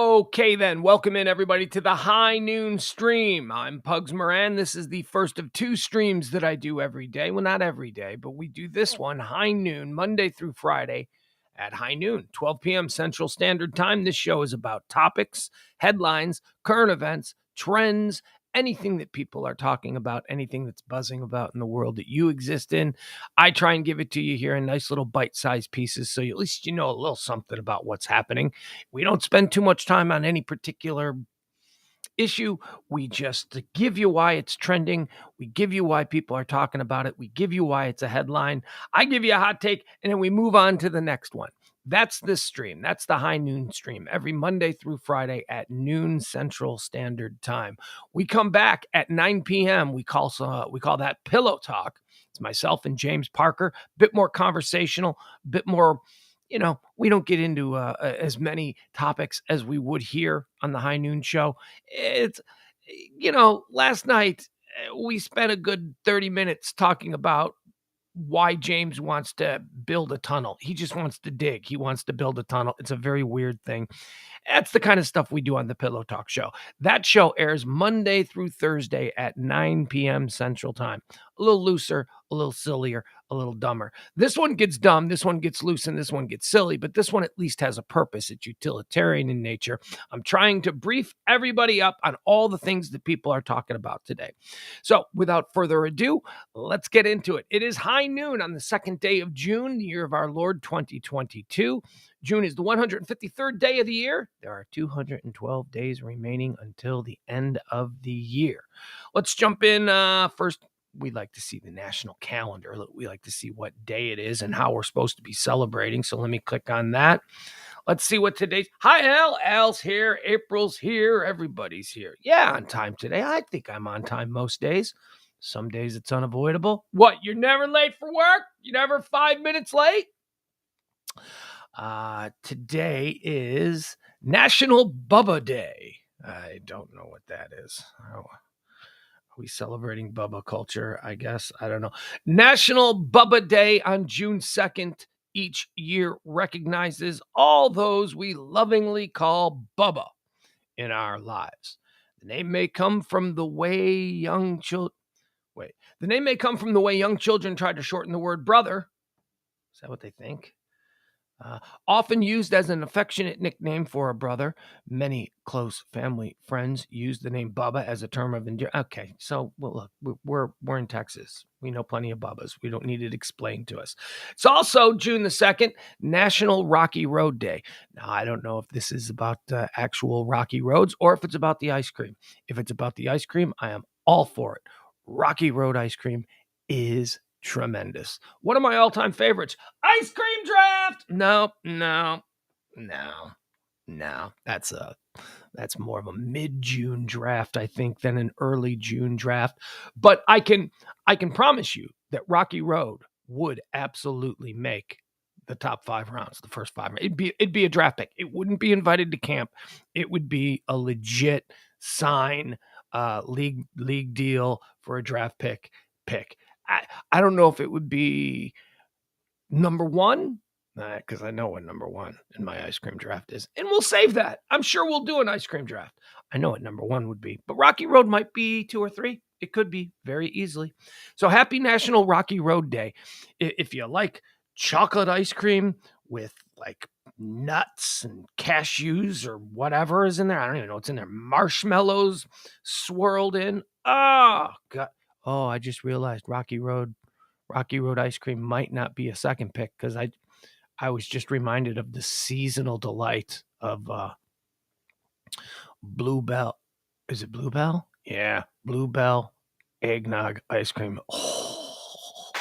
Okay, then. Welcome in, everybody, to the High Noon Stream. I'm Pugs Moran. This is the first of two streams that I do every day. Well, not every day, but we do this one, High Noon, Monday through Friday at high noon, 12 p.m. Central Standard Time. This show is about topics, headlines, current events, trends, anything that people are talking about, anything that's buzzing about in the world that you exist in. I try and give it to you here in nice little bite-sized pieces so at least you know a little something about what's happening. We don't spend too much time on any particular issue. We just give you why it's trending. We give you why people are talking about it. We give you why it's a headline. I give you a hot take, and then we move on to the next one. That's this stream. That's the High Noon Stream every Monday through Friday at noon Central Standard Time. We come back at 9 p.m. We call that Pillow Talk. It's myself and James Parker. A bit more conversational, a bit more, we don't get into as many topics as we would here on the High Noon Show. It's, last night we spent a good 30 minutes talking about why James wants to build a tunnel. He just wants to dig. He wants to build a tunnel. It's a very weird thing. That's the kind of stuff we do on the Pillow Talk Show. That show airs Monday through Thursday at 9 p.m. Central Time. A little looser, a little sillier, a little dumber. This one gets dumb, this one gets loose, and this one gets silly, but this one at least has a purpose. It's utilitarian in nature. I'm trying to brief everybody up on all the things that people are talking about today. So without further ado, let's get into it. It is high noon on the second day of June, the year of our Lord 2022. June is the 153rd day of the year. There are 212 days remaining until the end of the year. Let's jump in first. We like to see the national calendar. We like to see what day it is and how we're supposed to be celebrating. So let me click on that. Let's see what today's. Hi, Al. Al's here. April's here. Everybody's here. Yeah, on time today. I think I'm on time most days. Some days it's unavoidable. What? You're never late for work? You're never 5 minutes late? Today is National Bubba Day. I don't know what that is. Are we celebrating Bubba culture? I guess. I don't know. National Bubba Day on June 2nd each year recognizes all those we lovingly call Bubba in our lives. The name may come from the way young children. The name may come from the way young children try to shorten the word brother. Is that what they think? Often used as an affectionate nickname for a brother. Many close family friends use the name Bubba as a term of endearment. Okay, so look, we're in Texas. We know plenty of Bubbas. We don't need it explained to us. It's also June the 2nd, National Rocky Road Day. Now, I don't know if this is about actual rocky roads or if it's about the ice cream. If it's about the ice cream, I am all for it. Rocky Road ice cream is tremendous. One of my all-time favorites, ice cream draft. No. That's more of a mid-June draft, I think, than an early June draft. But I can promise you that Rocky Road would absolutely make the top 5 rounds, the first 5. It'd be a draft pick. It wouldn't be invited to camp. It would be a legit sign league deal for a draft pick. I don't know if it would be number 1, because I know what number 1 in my ice cream draft is. And we'll save that. I'm sure we'll do an ice cream draft. I know what number 1 would be. But Rocky Road might be 2 or 3. It could be very easily. So happy National Rocky Road Day. If you like chocolate ice cream with like nuts and cashews or whatever is in there. I don't even know what's in there. Marshmallows swirled in. Oh, God. Oh, I just realized Rocky Road ice cream might not be a second pick because I was just reminded of the seasonal delight of Bluebell. Is it Bluebell? Yeah, Bluebell eggnog ice cream. Oh.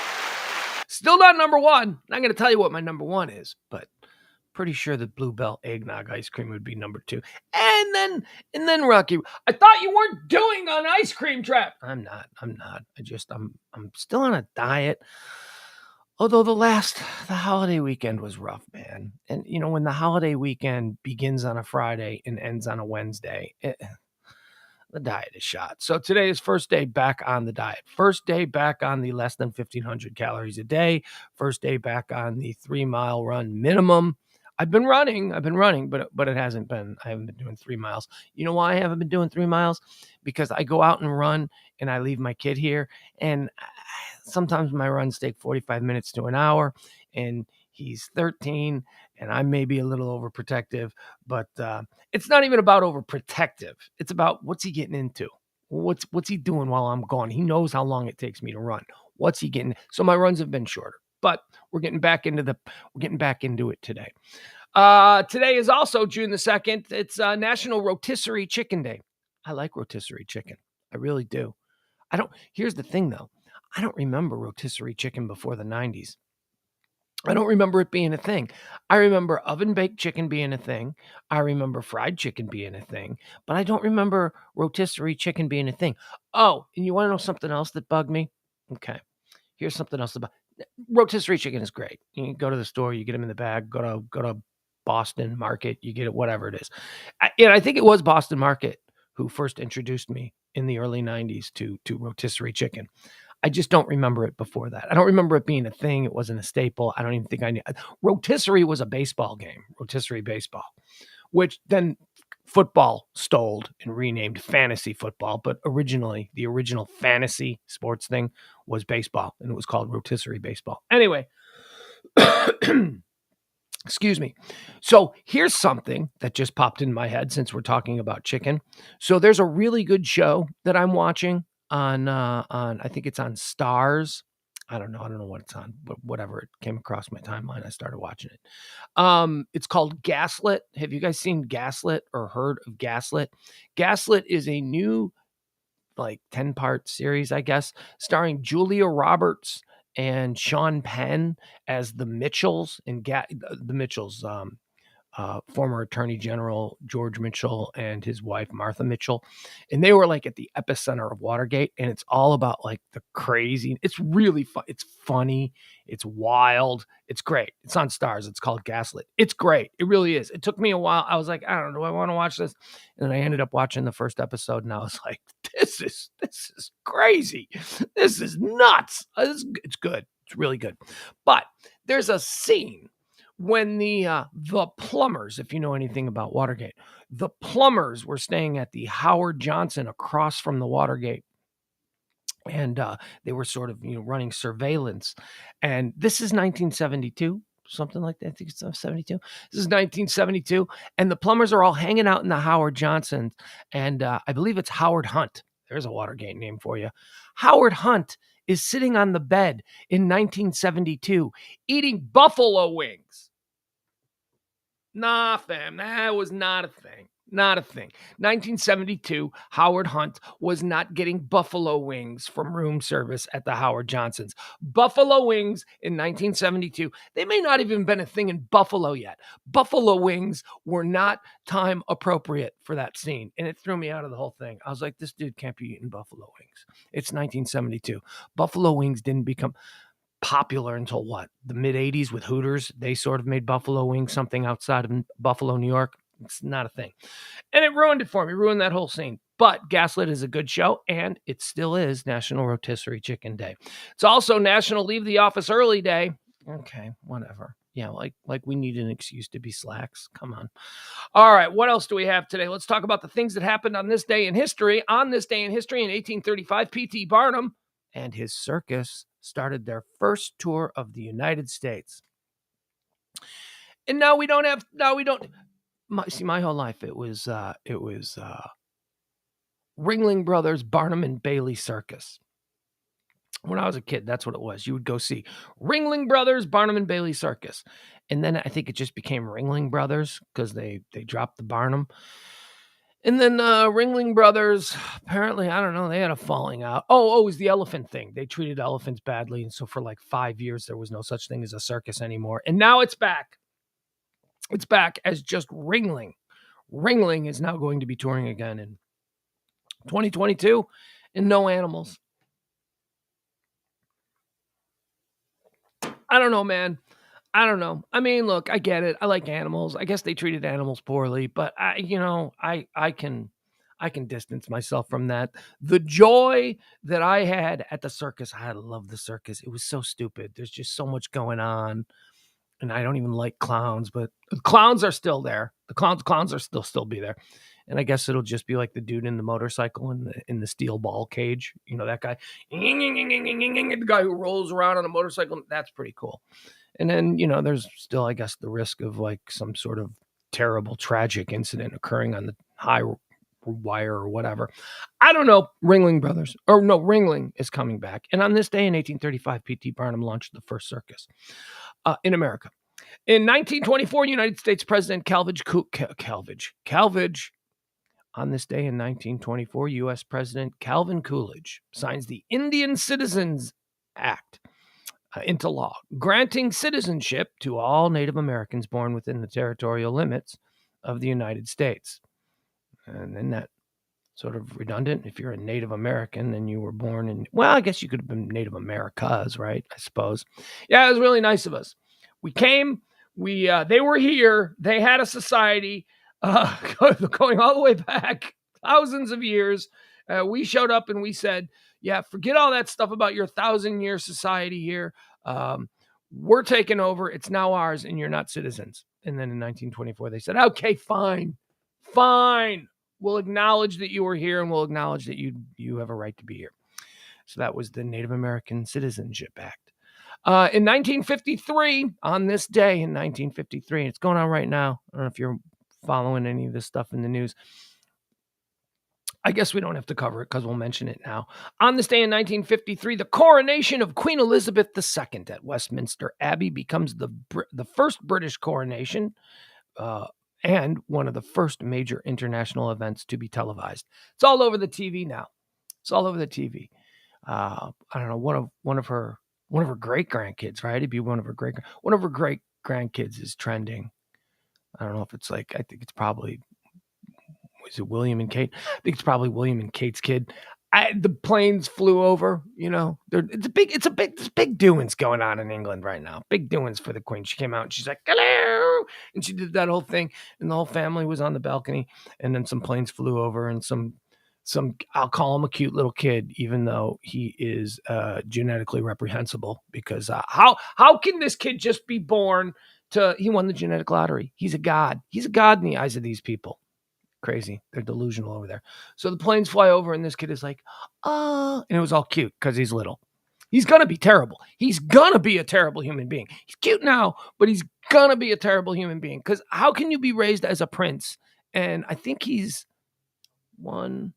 Still not number 1. I'm not going to tell you what my number 1 is, but pretty sure that Bluebell eggnog ice cream would be number 2. And then Rocky. I thought you weren't doing an ice cream draft. I'm not. I'm still on a diet. Although the holiday weekend was rough, man. And when the holiday weekend begins on a Friday and ends on a Wednesday, the diet is shot. So today is first day back on the diet. First day back on the less than 1,500 calories a day. First day back on the 3-mile run minimum. I've been running, but it hasn't been. I haven't been doing 3 miles. You know why I haven't been doing 3 miles? Because I go out and run, and I leave my kid here, and sometimes my runs take 45 minutes to an hour, and he's 13, and I may be a little overprotective, but it's not even about overprotective. It's about what's he getting into. What's he doing while I'm gone? He knows how long it takes me to run. What's he getting? So my runs have been shorter, but we're getting back into it today. Today is also June the 2nd. It's National Rotisserie Chicken Day. I like rotisserie chicken. I really do. Here's the thing though. I don't remember rotisserie chicken before the 90s. I don't remember it being a thing. I remember oven-baked chicken being a thing. I remember fried chicken being a thing. But I don't remember rotisserie chicken being a thing. Oh, and you want to know something else that bugged me? Okay. Here's something else about rotisserie chicken is great. You can go to the store, you get them in the bag, go to Boston Market, you get it, whatever it is. I think it was Boston Market who first introduced me in the early 90s to rotisserie chicken. I just don't remember it before that. I don't remember it being a thing. It wasn't a staple. I don't even think I knew. Rotisserie was a baseball game, rotisserie baseball, which then football stole and renamed fantasy football. But originally, the original fantasy sports thing was baseball, and it was called rotisserie baseball. Anyway, excuse me. So here's something that just popped in my head since we're talking about chicken. So there's a really good show that I'm watching on I think it's on Stars. I don't know what it's on, but whatever, it came across my timeline. I started watching it. It's called Gaslit. Have you guys seen Gaslit or heard of Gaslit? Gaslit is a new 10-part series, I guess, starring Julia Roberts and Sean Penn as the Mitchells and the Mitchells, former Attorney General George Mitchell and his wife Martha Mitchell, and they were at the epicenter of Watergate. And it's all about the crazy. It's really fun. It's funny. It's wild. It's great. It's on Stars. It's called Gaslit. It's great. It really is. It took me a while. I was like, I don't know, I want to watch this, and I ended up watching the first episode, and I was like, this is crazy. This is nuts. It's good. It's really good. But there's a scene when the plumbers, if you know anything about Watergate, the plumbers were staying at the Howard Johnson across from the Watergate. And they were sort of, running surveillance. And this is 1972, something like that. I think it's 72. This is 1972. And the plumbers are all hanging out in the Howard Johnson. And I believe it's Howard Hunt. There's a Watergate name for you. Howard Hunt is sitting on the bed in 1972 eating buffalo wings. Nah, fam, that was not a thing. Not a thing. 1972, Howard Hunt was not getting buffalo wings from room service at the Howard Johnsons. Buffalo wings in 1972, they may not even been a thing in Buffalo yet. Buffalo wings were not time appropriate for that scene, and it threw me out of the whole thing. I was like, this dude can't be eating buffalo wings. It's 1972. Buffalo wings didn't become popular until the mid-80s with Hooters. They sort of made buffalo wings something outside of Buffalo, New York. It's not a thing. And it ruined it for me, ruined that whole scene. But Gaslit is a good show, and it still is National Rotisserie Chicken Day. It's also National Leave the Office Early Day. Okay, whatever. Yeah, like we need an excuse to be slacks. Come on. All right, what else do we have today? Let's talk about the things that happened on this day in history. On this day in history in 1835, P.T. Barnum and his circus started their first tour of the United States. And my whole life, it was Ringling Brothers, Barnum and Bailey Circus. When I was a kid, that's what it was. You would go see Ringling Brothers, Barnum and Bailey Circus. And then I think it just became Ringling Brothers because they dropped the Barnum. And then Ringling Brothers, apparently, I don't know, they had a falling out. Oh, it was the elephant thing. They treated elephants badly. And so for 5 years, there was no such thing as a circus anymore. And now it's back. It's back as just Ringling. Ringling is now going to be touring again in 2022, and no animals. I don't know, man. I don't know. I mean, look, I get it. I like animals. I guess they treated animals poorly, but I can distance myself from that. The joy that I had at the circus, I love the circus. It was so stupid. There's just so much going on. and I don't even like clowns, but the clowns are still there. The clowns are still be there. And I guess it'll just be like the dude in the motorcycle in the steel ball cage. You know, that guy, the guy who rolls around on a motorcycle. That's pretty cool. And then, there's still, I guess, the risk of like some sort of terrible, tragic incident occurring on the high wire or whatever. I don't know. Ringling is coming back. And on this day in 1835, P.T. Barnum launched the first circus in America. In 1924, United States President Calvage. On this day in 1924, U.S. President Calvin Coolidge signs the Indian Citizens Act into law, granting citizenship to all Native Americans born within the territorial limits of the United States. And then that sort of redundant. If you're a Native American, then you were born in, well, I guess you could have been Native Americas, right? I suppose. Yeah, it was really nice of us. We came, they were here, they had a society going all the way back thousands of years. We showed up and we said, yeah, forget all that stuff about your 1,000-year society here. We're taking over. It's now ours, and you're not citizens. And then in 1924, they said, okay, fine. We'll acknowledge that you were here, and we'll acknowledge that you have a right to be here. So that was the Native American Citizenship Act. In 1953, on this day in 1953, and it's going on right now. I don't know if you're following any of this stuff in the news. I guess we don't have to cover it because we'll mention it now. On this day in 1953, the coronation of Queen Elizabeth II at Westminster Abbey becomes the first British coronation and one of the first major international events to be televised. It's all over the TV now. It's all over the TV. I don't know, one of her great grandkids, right? It'd be one of her great grandkids is trending. I don't know if it's like, I think it's probably, is it William and Kate? I think it's probably William and Kate's kid. The planes flew over, there's big doings going on in England right now. Big doings for the Queen. She came out and she's like, hello. And she did that whole thing. And the whole family was on the balcony. And then some planes flew over and some, I'll call him a cute little kid, even though he is genetically reprehensible, because how can this kid just be born he won the genetic lottery. He's a god. He's a god in the eyes of these people. Crazy. They're delusional over there. So the planes fly over and this kid is like, and it was all cute because he's little. He's going to be terrible. He's going to be a terrible human being. He's cute now, but he's going to be a terrible human being, because how can you be raised as a prince? And I think he's 1,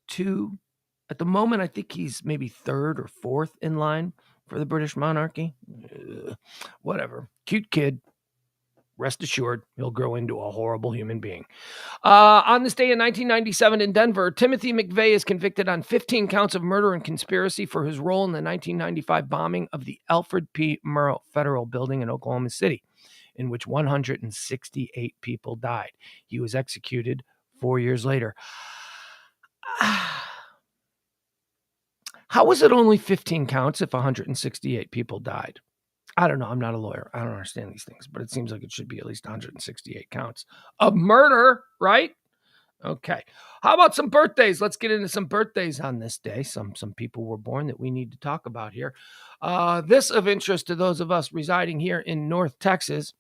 2. At the moment, I think he's maybe 3rd or 4th in line for the British monarchy. Whatever. Cute kid. Rest assured, he'll grow into a horrible human being. On this day in 1997 in Denver, Timothy McVeigh is convicted on 15 counts of murder and conspiracy for his role in the 1995 bombing of the Alfred P. Murrah Federal Building in Oklahoma City, in which 168 people died. He was executed 4 years later. How was it only 15 counts if 168 people died? I don't know. I'm not a lawyer. I don't understand these things, but it seems like it should be at least 168 counts of murder, right? Okay. How about some birthdays? Let's get into some birthdays on this day. Some people were born that we need to talk about here. This of interest to those of us residing here in North Texas.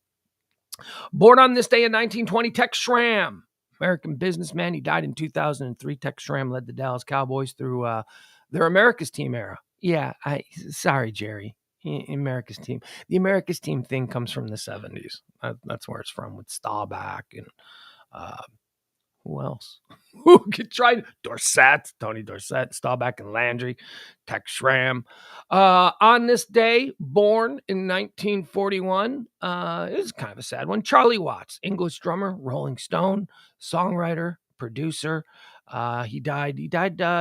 Born on this day in 1920, Tex Schramm, American businessman. He died in 2003. Tex Schramm led the Dallas Cowboys through their America's Team era. Yeah, sorry, Jerry. America's Team. The America's Team thing comes from the 70s. That's where it's from, with Staubach and who else? Who could try? Tony Dorsett, Staubach and Landry, Tex Schramm. On this day, born in 1941, it was kind of a sad one. Charlie Watts, English drummer, Rolling Stone, songwriter, producer. He died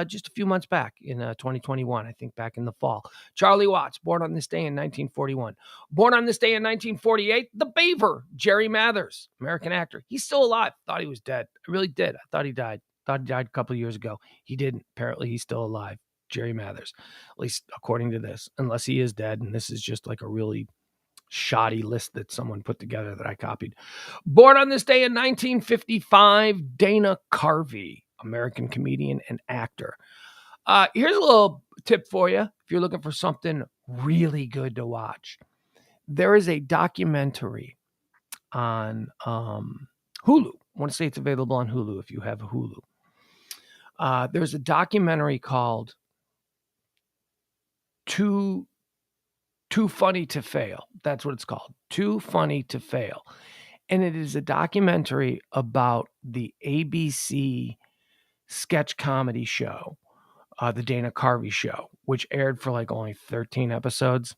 just a few months back in 2021, I think back in the fall. Charlie Watts, born on this day in 1941. Born on this day in 1948, the Beaver, Jerry Mathers, American actor. He's still alive. Thought he was dead. I really did. I thought he died. Thought he died a couple of years ago. He didn't. Apparently, he's still alive. Jerry Mathers, at least according to this, unless he is dead. And this is just like a really shoddy list that someone put together that I copied. Born on this day in 1955, Dana Carvey, American comedian and actor. Here's a little tip for you if you're looking for something really good to watch. There is a documentary on Hulu. I want to say it's available on Hulu if you have Hulu. There's a documentary called Too Funny to Fail. That's what it's called. Too Funny to Fail. And it is a documentary about the ABC sketch comedy show, the Dana Carvey show, which aired for like only 13 episodes.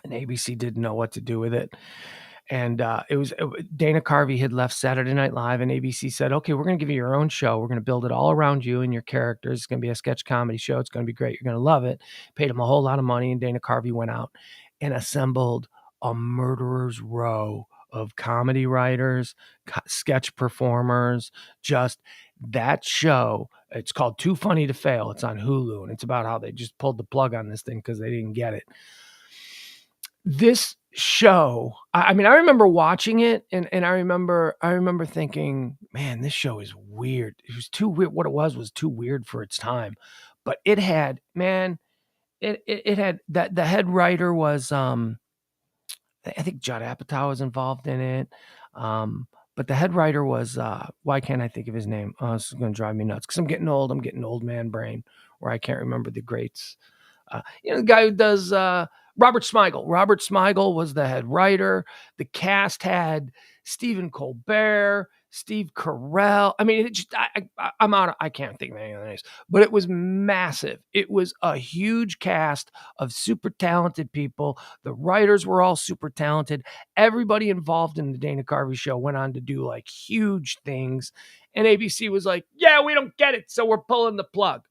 And ABC didn't know what to do with it. And Dana Carvey had left Saturday Night Live, and ABC said, okay, we're going to give you your own show. We're going to build it all around you and your characters. It's going to be a sketch comedy show. It's going to be great. You're going to love it. Paid him a whole lot of money, and Dana Carvey went out and assembled a murderer's row of comedy writers, sketch performers, just that show. It's called Too Funny to Fail. It's on Hulu, and it's about how they just pulled the plug on this thing because they didn't get it. This show, I remember watching it, and I remember thinking, man, this show is weird. It was too weird. What it was too weird for its time. But it had, man, it had that the head writer was I think Judd Apatow was involved in it. But the head writer was why can't I think of his name? Oh, this is gonna drive me nuts because I'm getting old. I'm getting old man brain where I can't remember the greats. The guy who does Robert Smigel. Robert Smigel was the head writer. The cast had Stephen Colbert, Steve Carell. I mean, I'm out. I can't think of any of the names, but it was massive. It was a huge cast of super talented people. The writers were all super talented. Everybody involved in the Dana Carvey show went on to do like huge things. And ABC was like, yeah, we don't get it, so we're pulling the plug.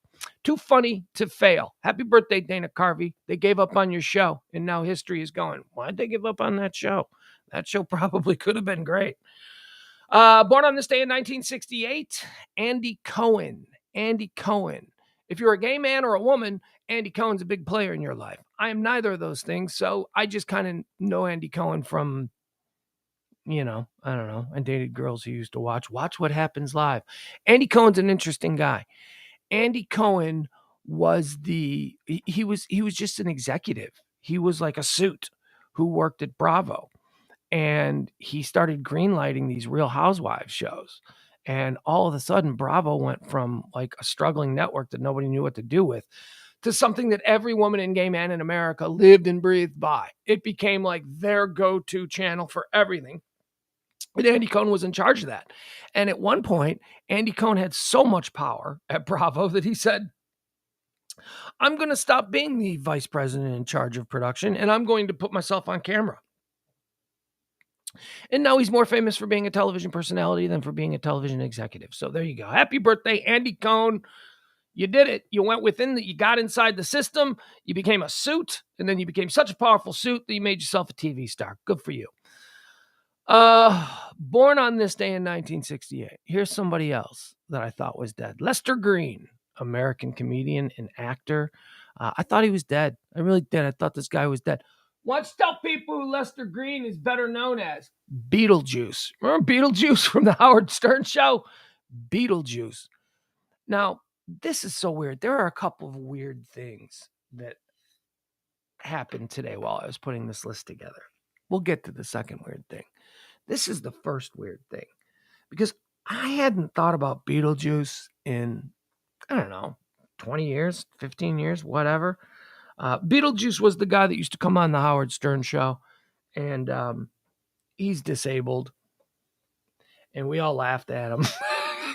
Too Funny to Fail. Happy birthday, Dana Carvey. They gave up on your show, and now history is going. Why'd they give up on that show? That show probably could have been great. Born on this day in 1968, Andy Cohen. Andy Cohen. If you're a gay man or a woman, Andy Cohen's a big player in your life. I am neither of those things, so I just kind of know Andy Cohen from, I don't know. I dated girls who used to watch What Happens Live. Andy Cohen's an interesting guy. Andy Cohen was he was just an executive. He was like a suit who worked at Bravo, and he started greenlighting these Real Housewives shows. And all of a sudden, Bravo went from like a struggling network that nobody knew what to do with to something that every woman and gay man in America lived and breathed by. It became like their go-to channel for everything. And Andy Cohen was in charge of that. And at one point, Andy Cohen had so much power at Bravo that he said, I'm going to stop being the vice president in charge of production, and I'm going to put myself on camera. And now he's more famous for being a television personality than for being a television executive. So there you go. Happy birthday, Andy Cohen. You did it. You went within you got inside the system. You became a suit, and then you became such a powerful suit that you made yourself a TV star. Good for you. Born on this day in 1968. Here's somebody else that I thought was dead. Lester Green, American comedian and actor. I thought he was dead. I really did. I thought this guy was dead. Want to tell people who Lester Green is better known as? Beetlejuice. Remember Beetlejuice from the Howard Stern show? Beetlejuice. Now, this is so weird. There are a couple of weird things that happened today while I was putting this list together. We'll get to the second weird thing. This is the first weird thing, because I hadn't thought about Beetlejuice in, 20 years, 15 years, whatever. Beetlejuice was the guy that used to come on the Howard Stern show, and he's disabled, and we all laughed at him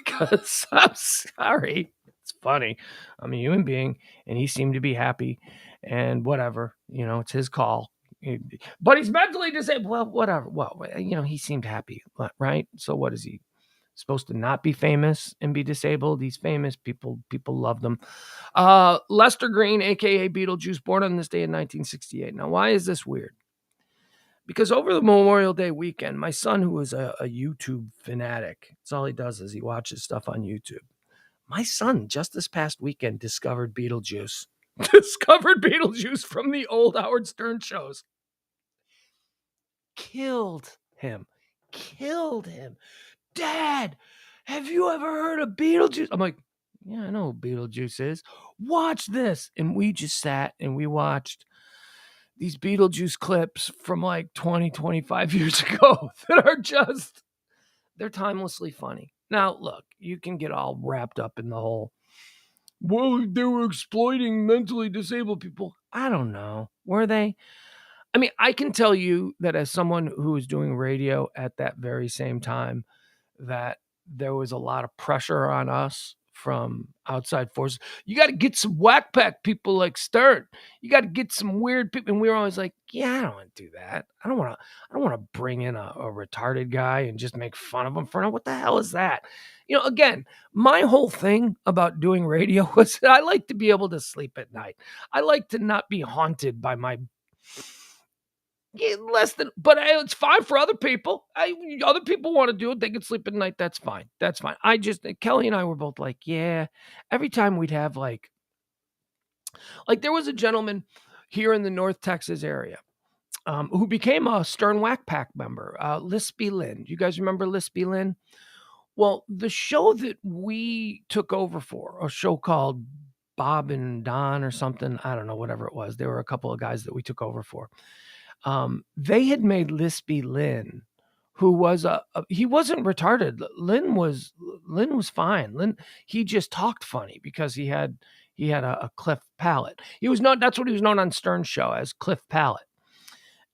because I'm sorry. It's funny. I'm a human being, and he seemed to be happy, and whatever, it's his call. But he's mentally disabled. Well, whatever. Well, he seemed happy, right? So what is he supposed to not be famous and be disabled? He's famous. People love them. Lester Green, aka Beetlejuice, born on this day in 1968. Now, why is this weird? Because over the Memorial Day weekend, my son, who is a YouTube fanatic, that's all he does is he watches stuff on YouTube. My son, just this past weekend, discovered Beetlejuice. Discovered Beetlejuice from the old Howard Stern shows. Killed him. Dad, have you ever heard of Beetlejuice? I'm like, yeah, I know who Beetlejuice is. Watch this. And we just sat and we watched these Beetlejuice clips from like 20, 25 years ago that are just, they're timelessly funny. Now, look, you can get all wrapped up in the whole, well, they were exploiting mentally disabled people. I don't know. Were they? I mean, I can tell you that as someone who was doing radio at that very same time, that there was a lot of pressure on us from outside forces. You got to get some whack pack people like Stern. You got to get some weird people. And we were always like, yeah, I don't want to do that. I don't want to bring in a retarded guy and just make fun of him for what the hell is that? Again, my whole thing about doing radio was that I like to be able to sleep at night. I like to not be haunted by my but it's fine for other people. Other people want to do it. They can sleep at night. That's fine. Kelly and I were both like, yeah, every time we'd have like there was a gentleman here in the North Texas area who became a Stern Whack Pack member, Lispy Lynn. You guys remember Lispy Lynn? Well, the show that we took over for, a show called Bob and Don or something, I don't know, whatever it was. There were a couple of guys that we took over for. They had made Lispy Lynn, who was he wasn't retarded. Lynn was fine. He just talked funny because he had a cleft palate. That's what he was known on Stern's show as, cleft palate.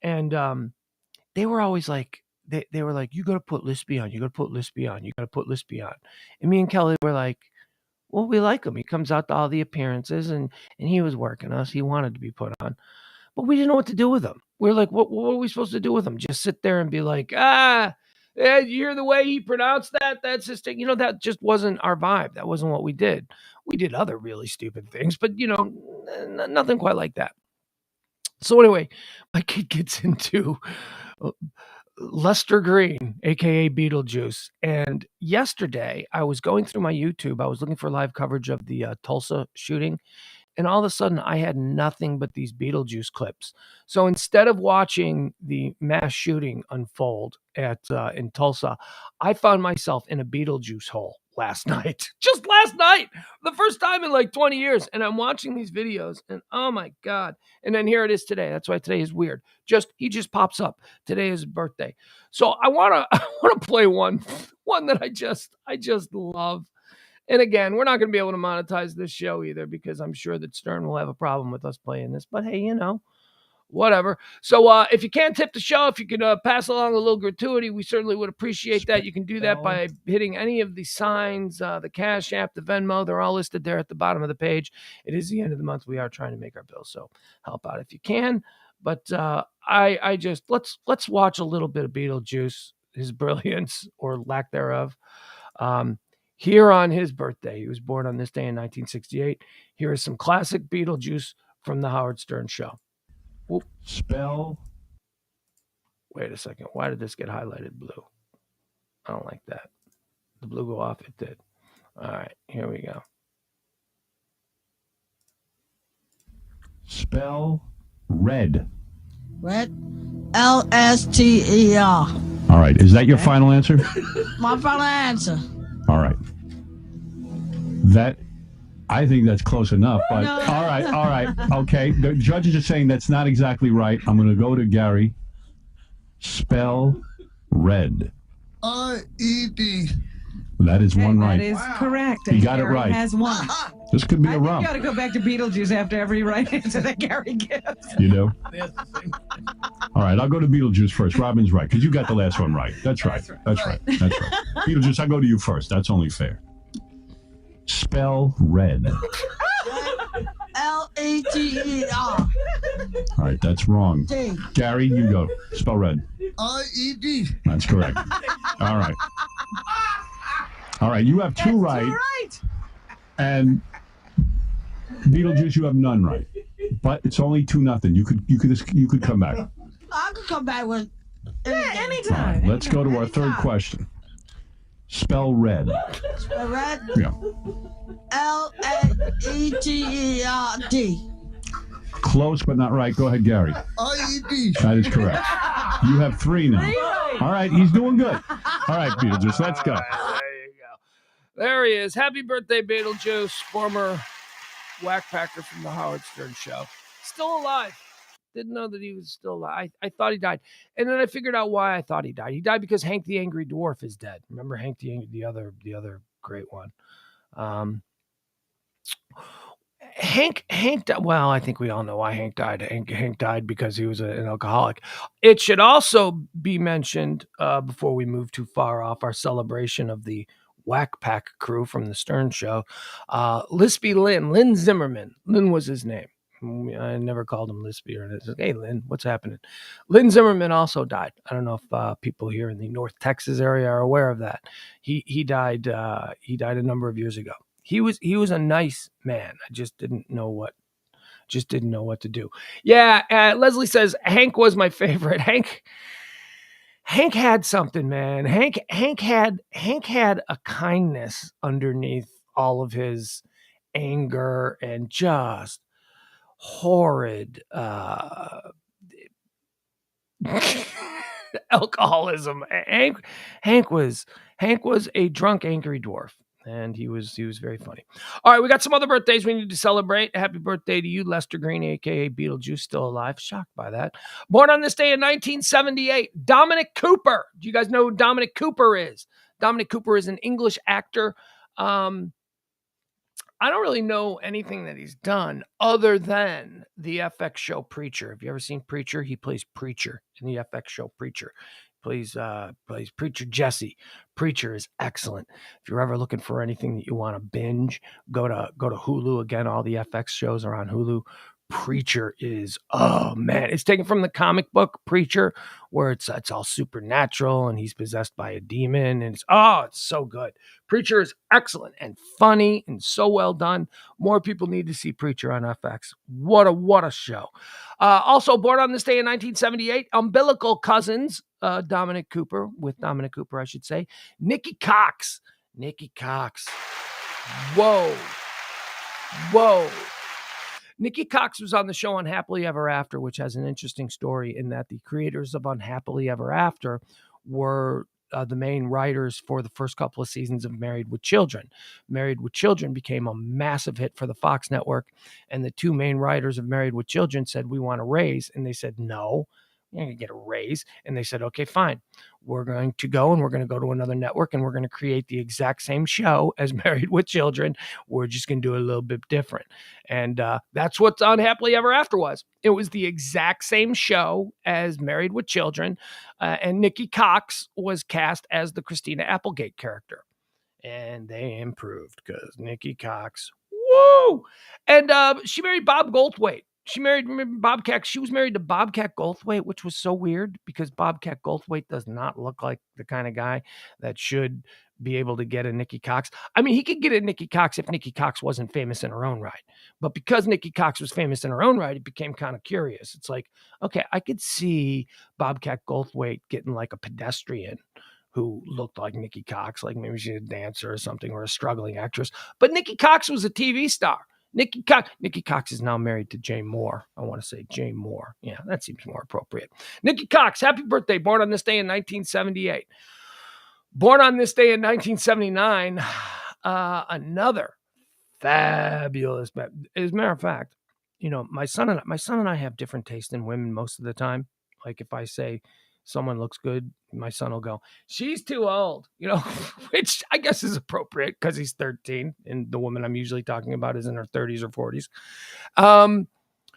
And they were always like, they were like, you got to put Lispy on. You got to put Lispy on. You got to put Lispy on. And me and Kelly were like, well, we like him. He comes out to all the appearances, and he was working us. He wanted to be put on. But we didn't know what to do with him. We were like, what are we supposed to do with him? Just sit there and be like, you hear the way he pronounced that? That's his thing. That just wasn't our vibe. That wasn't what we did. We did other really stupid things, but, nothing quite like that. So anyway, my kid gets into Lester Green, a.k.a. Beetlejuice. And yesterday, I was going through my YouTube. I was looking for live coverage of the Tulsa shooting. And all of a sudden, I had nothing but these Beetlejuice clips. So instead of watching the mass shooting unfold in Tulsa, I found myself in a Beetlejuice hole last night. Just last night, the first time in like 20 years. And I'm watching these videos, and oh my God! And then here it is today. That's why today is weird. He just pops up. Today is his birthday. So I wanna play one that I just love. And again, we're not going to be able to monetize this show either, because I'm sure that Stern will have a problem with us playing this. But hey, whatever. So if you can't tip the show, if you could pass along a little gratuity, we certainly would appreciate that. You can do that by hitting any of the signs, the Cash App, the Venmo. They're all listed there at the bottom of the page. It is the end of the month. We are trying to make our bills, so help out if you can. But let's watch a little bit of Beetlejuice, his brilliance or lack thereof. Here on his birthday, he was born on this day in 1968. Here is some classic Beetlejuice from the Howard Stern Show. Whoop. Spell. Wait a second. Why did this get highlighted blue? I don't like that. The blue go off. It did. All right. Here we go. Spell red. Red. L-S-T-E-R. All right. Is that your final answer? My final answer. All right. I think that's close enough, but no. All right. Okay. The judges are saying that's not exactly right. I'm going to go to Gary. Spell red. R-E-D. That is one right. That is correct. He got it right. Has one. This could be a rub. You got to go back to Beetlejuice after every right answer that Gary gives. You know? All right, I'll go to Beetlejuice first. Robin's right, because you got the last one right. That's right. Beetlejuice, I'll go to you first. That's only fair. Spell red. L-E-T-E-R. All right, that's wrong. D. Gary, you go. Spell red. R-E-D. That's correct. All right. All right, you have two right. And Beetlejuice, you have none right. But it's only 2-0. You could come back. I could come back with anytime. All right, let's go to our third question. Spell red. Spell red? Yeah. L-A-E-T-E-R-D. Close, but not right. Go ahead, Gary. R-E-D. That is correct. You have 3 now. All right, he's doing good. All right, Beetlejuice, let's go. There you go. There he is. Happy birthday, Beetlejuice, former whack packer from the Howard Stern Show. Still alive. Didn't know that he was still alive. I thought he died. And then I figured out why I thought he died. He died because Hank the Angry Dwarf is dead. Remember Hank the other great one. Hank, well, I think we all know why Hank died. Hank died because he was an alcoholic. It should also be mentioned before we move too far off our celebration of the Whack Pack crew from the Stern Show. Lispy Lynn Zimmerman. Lynn was his name. I never called him Lispy or anything. Hey, Lynn, what's happening? Lynn Zimmerman also died. I don't know if people here in the North Texas area are aware of that. He died. He died a number of years ago. He was a nice man. I just didn't know what to do. Yeah, Leslie says Hank was my favorite. Hank had something, man. Hank had a kindness underneath all of his anger and just horrid alcoholism. Hank was a drunk, angry dwarf. And he was very funny. All right, we got some other birthdays we need to celebrate. Happy birthday to you, Lester Green, a.k.a. Beetlejuice, still alive. Shocked by that. Born on this day in 1978, Dominic Cooper. Do you guys know who Dominic Cooper is? Dominic Cooper is an English actor. I don't really know anything that he's done other than the FX show Preacher. Have you ever seen Preacher? He plays Preacher in the FX show Preacher. Plays Preacher Jesse. Preacher is excellent. If you're ever looking for anything that you want to binge, go to Hulu. Again, all the FX shows are on Hulu. Preacher is, oh man, it's taken from the comic book Preacher, where it's all supernatural and he's possessed by a demon, and it's so good. Preacher is excellent and funny and so well done. More people need to see Preacher on FX. What a show. Also born on this day in 1978, umbilical cousins, Dominic Cooper, I should say, Nikki Cox. Whoa. Nikki Cox was on the show Unhappily Ever After, which has an interesting story in that the creators of Unhappily Ever After were the main writers for the first couple of seasons of Married with Children. Married with Children became a massive hit for the Fox network, and the two main writers of Married with Children said, we want a raise, and they said, no, you're going to get a raise. And they said, okay, fine. We're going to go to another network, and we're going to create the exact same show as Married with Children. We're just going to do it a little bit different. And that's what Unhappily Ever After was. It was the exact same show as Married with Children. And Nikki Cox was cast as the Christina Applegate character. And they improved because Nikki Cox, woo! And she married Bob Goldthwait. She married Bobcat. She was married to Bobcat Goldthwait, which was so weird because Bobcat Goldthwait does not look like the kind of guy that should be able to get a Nikki Cox. I mean, he could get a Nikki Cox if Nikki Cox wasn't famous in her own right. But because Nikki Cox was famous in her own right, it became kind of curious. It's like, okay, I could see Bobcat Goldthwait getting like a pedestrian who looked like Nikki Cox, like maybe she's a dancer or something, or a struggling actress. But Nikki Cox was a TV star. Nikki Cox is now married to Jay Moore. I want to say Jay Moore. Yeah, that seems more appropriate. Nikki Cox, happy birthday. Born on this day in 1978. Born on this day in 1979, another fabulous. As a matter of fact, you know, my son and I have different taste in women most of the time. Like if I say someone looks good, my son will go, she's too old, you know, which I guess is appropriate because he's 13 and the woman I'm usually talking about is in her 30s or 40s.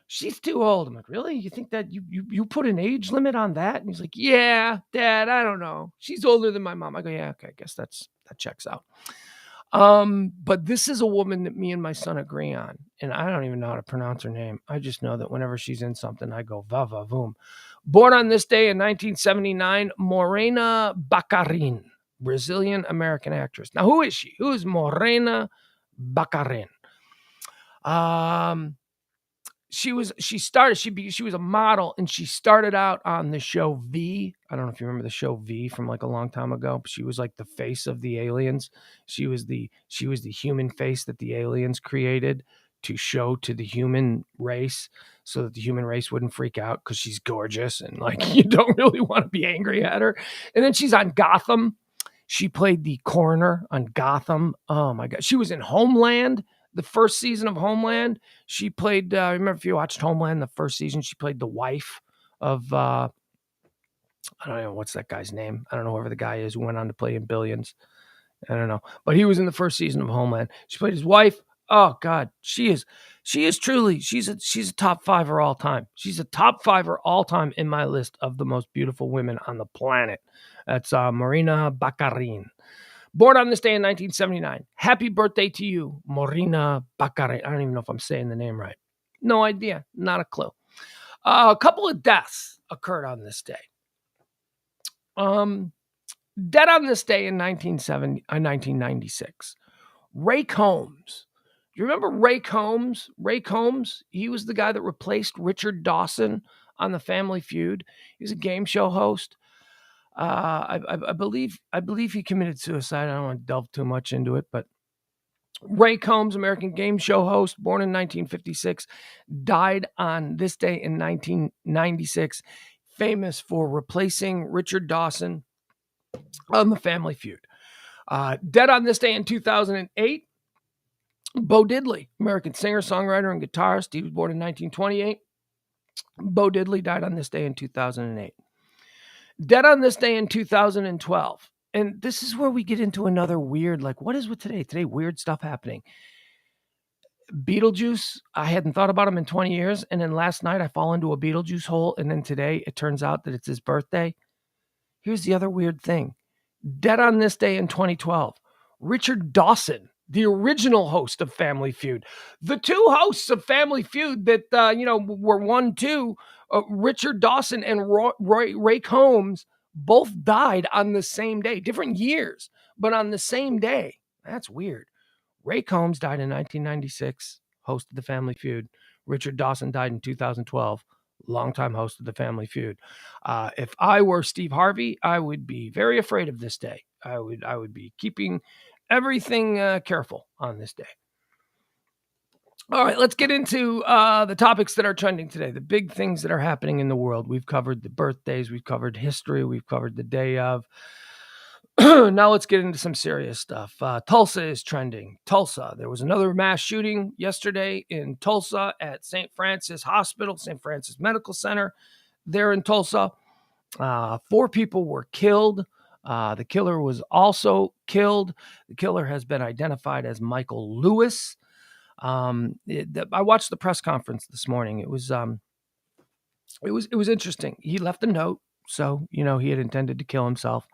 She's too old. I'm like, really? You think that you put an age limit on that? And he's like, yeah, Dad, I don't know. She's older than my mom. I go, yeah, okay, I guess that checks out. But this is a woman that me and my son agree on, and I don't even know how to pronounce her name. I just know that whenever she's in something, I go, va, va, voom. Born on this day in 1979, Morena Baccarin, Brazilian-American actress. Now, who is she? Who is Morena Baccarin? She was a model, and she started out on the show V. I don't know if you remember the show V from like a long time ago. She was like the face of the aliens. She was the human face that the aliens created to show to the human race so that the human race wouldn't freak out because she's gorgeous and like you don't really want to be angry at her. And then she's on Gotham. She played the coroner on Gotham. Oh my God. She was in Homeland. the first season of Homeland, she played, remember if you watched Homeland, the first season, she played the wife of, I don't know, what's that guy's name? I don't know whoever the guy is who went on to play in Billions. I don't know. But he was in the first season of Homeland. She played his wife. Oh God, she is truly, she's a top fiver all time. She's a top fiver all time in my list of the most beautiful women on the planet. That's Marina Baccarin. Born on this day in 1979. Happy birthday to you, Marina Baccarin. I don't even know if I'm saying the name right. No idea. Not a clue. A couple of deaths occurred on this day. Dead on this day in 1996. Ray Combs. You remember Ray Combs? Ray Combs, he was the guy that replaced Richard Dawson on The Family Feud. He was a game show host. I believe he committed suicide. I don't want to delve too much into it, but Ray Combs, American game show host, born in 1956, died on this day in 1996, famous for replacing Richard Dawson on The Family Feud. Dead on this day in 2008, Bo Diddley, American singer, songwriter, and guitarist. He was born in 1928. Bo Diddley died on this day in 2008. Dead on this day in 2012. And this is where we get into another weird, like, what is with today? Today, weird stuff happening. Beetlejuice, I hadn't thought about him in 20 years. And then last night, I fall into a Beetlejuice hole. And then today, it turns out that it's his birthday. Here's the other weird thing. Dead on this day in 2012, Richard Dawson, the original host of Family Feud. The two hosts of Family Feud that, were 1-2, Richard Dawson and Ray Combs, both died on the same day. Different years, but on the same day. That's weird. Ray Combs died in 1996, host of the Family Feud. Richard Dawson died in 2012. Longtime host of the Family Feud. If I were Steve Harvey, I would be very afraid of this day. I would be keeping everything careful on this day. All right, let's get into the topics that are trending today, the big things that are happening in the world. We've covered the birthdays, we've covered history, we've covered the day of. Now let's get into some serious stuff. Tulsa is trending. Tulsa. There was another mass shooting yesterday in Tulsa at St. Francis Hospital, St. Francis Medical Center there in Tulsa. 4 people were killed. The killer was also killed. The killer has been identified as Michael Lewis. I watched the press conference this morning. It was interesting. He left a note, so he had intended to kill himself.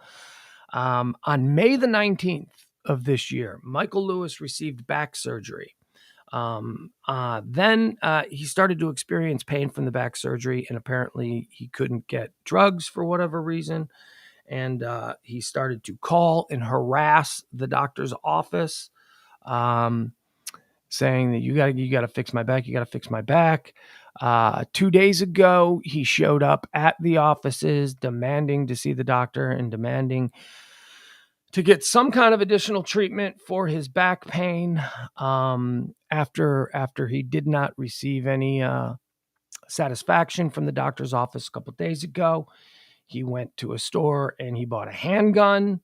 On May the 19th of this year, Michael Lewis received back surgery. Then he started to experience pain from the back surgery, and apparently he couldn't get drugs for whatever reason. And he started to call and harass the doctor's office, saying that you got to fix my back. You got to fix my back. 2 days ago, he showed up at the offices demanding to see the doctor and demanding to get some kind of additional treatment for his back pain. After he did not receive any satisfaction from the doctor's office a couple of days ago, he went to a store and he bought a handgun.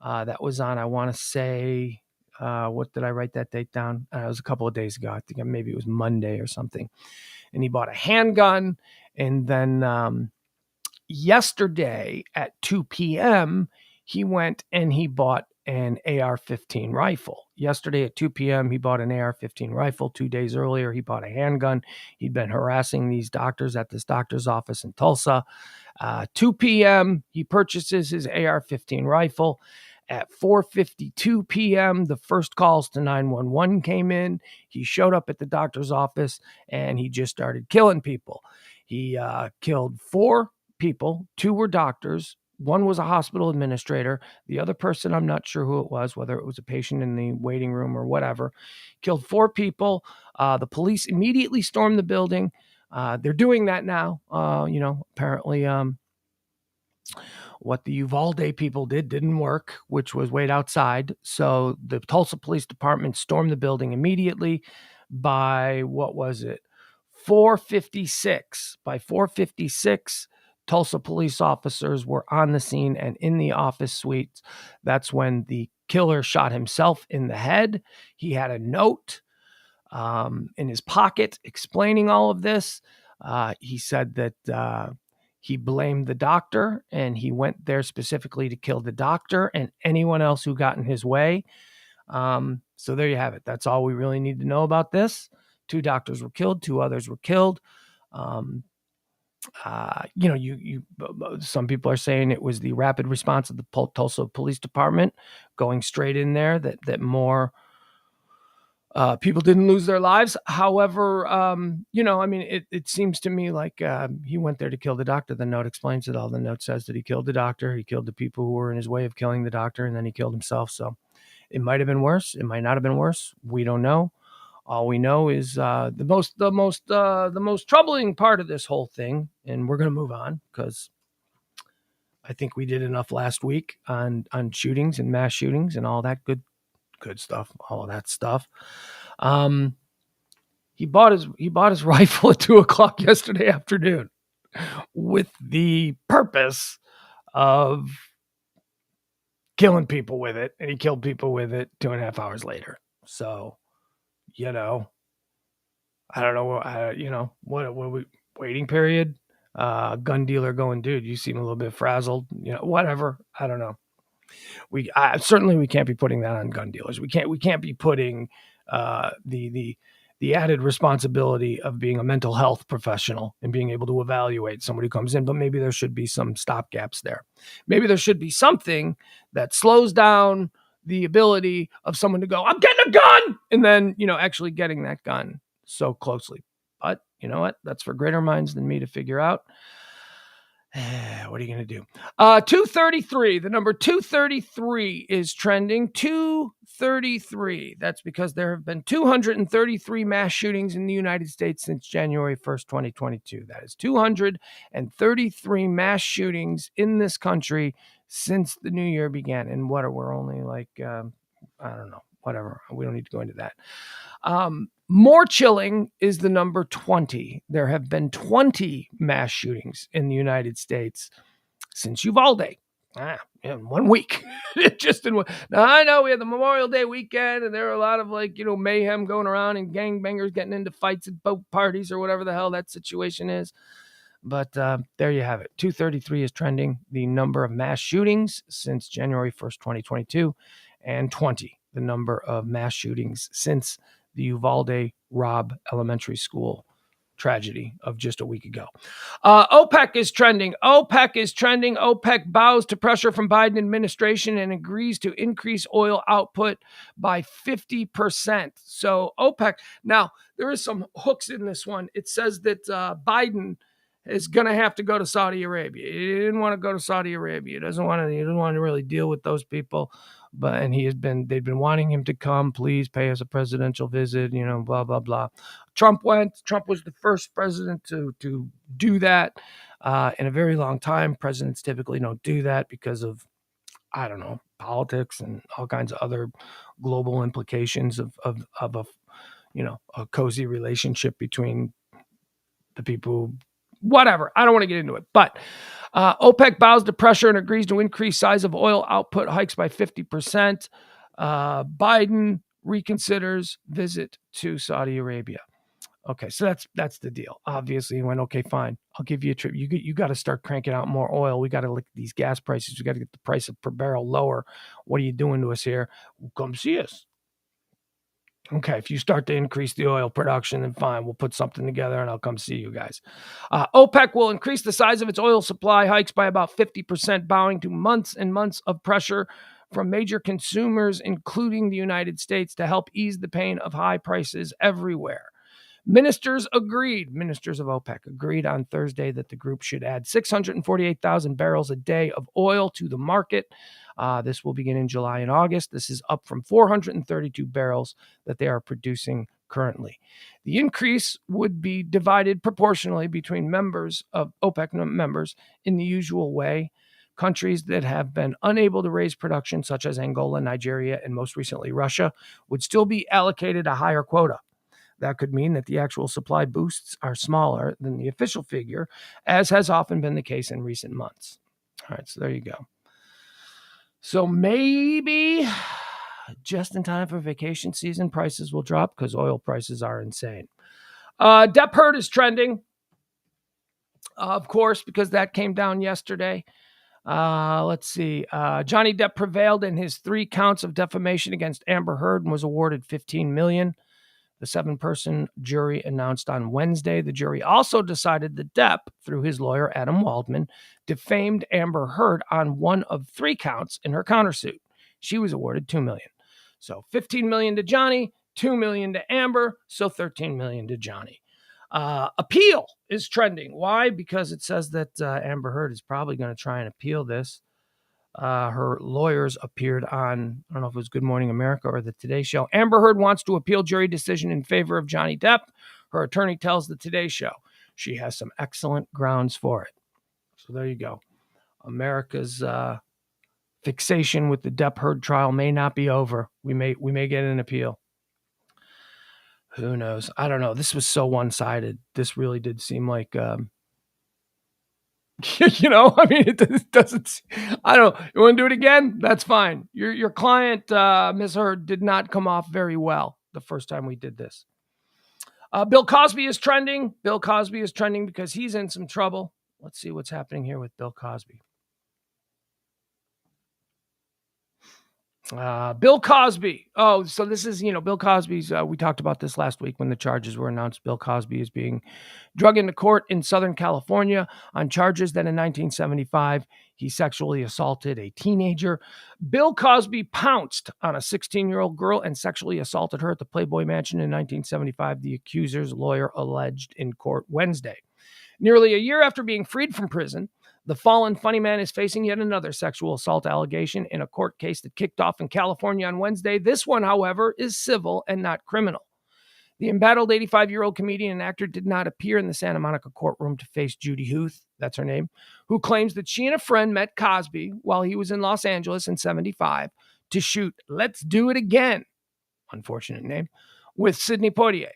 That was on, I want to say, what did I write that date down? It was a couple of days ago. I think maybe it was Monday or something. And he bought a handgun. And then yesterday at 2 p.m., he went and he bought an AR-15 rifle. Yesterday at 2 p.m., he bought an AR-15 rifle. 2 days earlier, he bought a handgun. He'd been harassing these doctors at this doctor's office in Tulsa. 2 p.m., he purchases his AR-15 rifle. At 4:52 p.m., the first calls to 911 came in. He showed up at the doctor's office, and he just started killing people. He killed 4 people. 2 were doctors. 1 was a hospital administrator. The other person, I'm not sure who it was, whether it was a patient in the waiting room or whatever. Killed 4 people. The police immediately stormed the building. They're doing that now. Apparently what the Uvalde people didn't work, which was wait outside. So the Tulsa Police Department stormed the building immediately by, 4:56. By 4:56, Tulsa police officers were on the scene and in the office suites. That's when the killer shot himself in the head. He had a note in his pocket explaining all of this. He said that he blamed the doctor, and he went there specifically to kill the doctor and anyone else who got in his way. So there you have it. That's all we really need to know about this. 2 doctors were killed, 2 others were killed. Some people are saying it was the rapid response of the Tulsa Police Department going straight in there that more people didn't lose their lives. However, it seems to me like he went there to kill the doctor. The note explains it all. The note says that he killed the doctor. He killed the people who were in his way of killing the doctor, and then he killed himself. So it might have been worse. It might not have been worse. We don't know. All we know is the most troubling part of this whole thing, and we're going to move on because I think we did enough last week on shootings and mass shootings and all that good stuff, all of that stuff. He bought his rifle at 2:00 yesterday afternoon with the purpose of killing people with it, and he killed people with it 2.5 hours later. So, I don't know, what we waiting period? Gun dealer going, dude, you seem a little bit frazzled, whatever. I don't know. We can't be putting that on gun dealers. We can't be putting the added responsibility of being a mental health professional and being able to evaluate somebody who comes in. But maybe there should be some stopgaps there. Maybe there should be something that slows down the ability of someone to go, I'm getting a gun, and then actually getting that gun so closely. But you know what? That's for greater minds than me to figure out. What are you going to do? 233. The number 233 is trending. 233. That's because there have been 233 mass shootings in the United States since January 1st, 2022. That is 233 mass shootings in this country since the new year began. And we're only like, I don't know, whatever. We don't need to go into that. More chilling is the number 20. There have been 20 mass shootings in the United States since Uvalde. In 1 week. Just in one. Now, I know we had the Memorial Day weekend, and there were a lot of mayhem going around and gangbangers getting into fights at boat parties or whatever the hell that situation is. But there you have it. 233 is trending the number of mass shootings since January 1st, 2022, and 20, the number of mass shootings since the Uvalde Robb Elementary School tragedy of just a week ago. OPEC is trending. OPEC bows to pressure from Biden administration and agrees to increase oil output by 50%. So OPEC, now there is some hooks in this one. It says that Biden is going to have to go to Saudi Arabia. He didn't want to go to Saudi Arabia. He doesn't want to really deal with those people. They've been wanting him to come, please pay us a presidential visit, blah, blah, blah. Trump went. Trump was the first president to do that in a very long time. Presidents typically don't do that because of, I don't know, politics and all kinds of other global implications of a cozy relationship between the people. Whatever. I don't want to get into it. But OPEC bows to pressure and agrees to increase size of oil output hikes by 50%. Biden reconsiders visit to Saudi Arabia. Okay, so that's the deal. Obviously, he went, okay, fine. I'll give you a trip. You got to start cranking out more oil. We got to look at these gas prices. We got to get the price per barrel lower. What are you doing to us here? Well, come see us. Okay, if you start to increase the oil production, then fine, we'll put something together and I'll come see you guys. OPEC will increase the size of its oil supply hikes by about 50%, bowing to months and months of pressure from major consumers, including the United States, to help ease the pain of high prices everywhere. Ministers of OPEC agreed on Thursday that the group should add 648,000 barrels a day of oil to the market. This will begin in July and August. This is up from 432 barrels that they are producing currently. The increase would be divided proportionally between members of OPEC members in the usual way. Countries that have been unable to raise production, such as Angola, Nigeria, and most recently Russia, would still be allocated a higher quota. That could mean that the actual supply boosts are smaller than the official figure, as has often been the case in recent months. All right, so there you go. So maybe just in time for vacation season. Prices will drop because oil prices are insane. Depp Heard is trending, of course, because that came down yesterday. Let's see. Johnny Depp prevailed in his 3 counts of defamation against Amber Heard and was awarded $15 million. The 7-person jury announced on Wednesday. The jury also decided that Depp, through his lawyer Adam Waldman, defamed Amber Heard on 1 of 3 counts in her countersuit. She was awarded $2 million. So $15 million to Johnny, $2 million to Amber, so $13 million to Johnny. Appeal is trending. Why? Because it says that Amber Heard is probably going to try and appeal this. Her lawyers appeared on, I don't know if it was Good Morning America or the Today Show. Amber Heard wants to appeal jury decision in favor of Johnny Depp. Her attorney tells the Today Show she has some excellent grounds for it. So there you go. America's fixation with the Depp Heard trial may not be over. We may get an appeal. Who knows? I don't know. This was so one-sided. This really did seem like, I mean, it doesn't, I don't know. You want to do it again? That's fine. Your client, Ms. Heard, did not come off very well the first time we did this. Bill Cosby is trending. Bill Cosby is trending because he's in some trouble. Let's see what's happening here with Bill Cosby. Bill Cosby. Oh, so this is, Bill Cosby's, we talked about this last week when the charges were announced. Bill Cosby is being dragged into court in Southern California on charges that in 1975, he sexually assaulted a teenager. Bill Cosby pounced on a 16-year-old girl and sexually assaulted her at the Playboy Mansion in 1975, the accuser's lawyer alleged in court Wednesday. Nearly a year after being freed from prison, the fallen funny man is facing yet another sexual assault allegation in a court case that kicked off in California on Wednesday. This one, however, is civil and not criminal. The embattled 85-year-old comedian and actor did not appear in the Santa Monica courtroom to face Judy Huth, that's her name, who claims that she and a friend met Cosby while he was in Los Angeles in 75 to shoot Let's Do It Again, unfortunate name, with Sidney Poitier.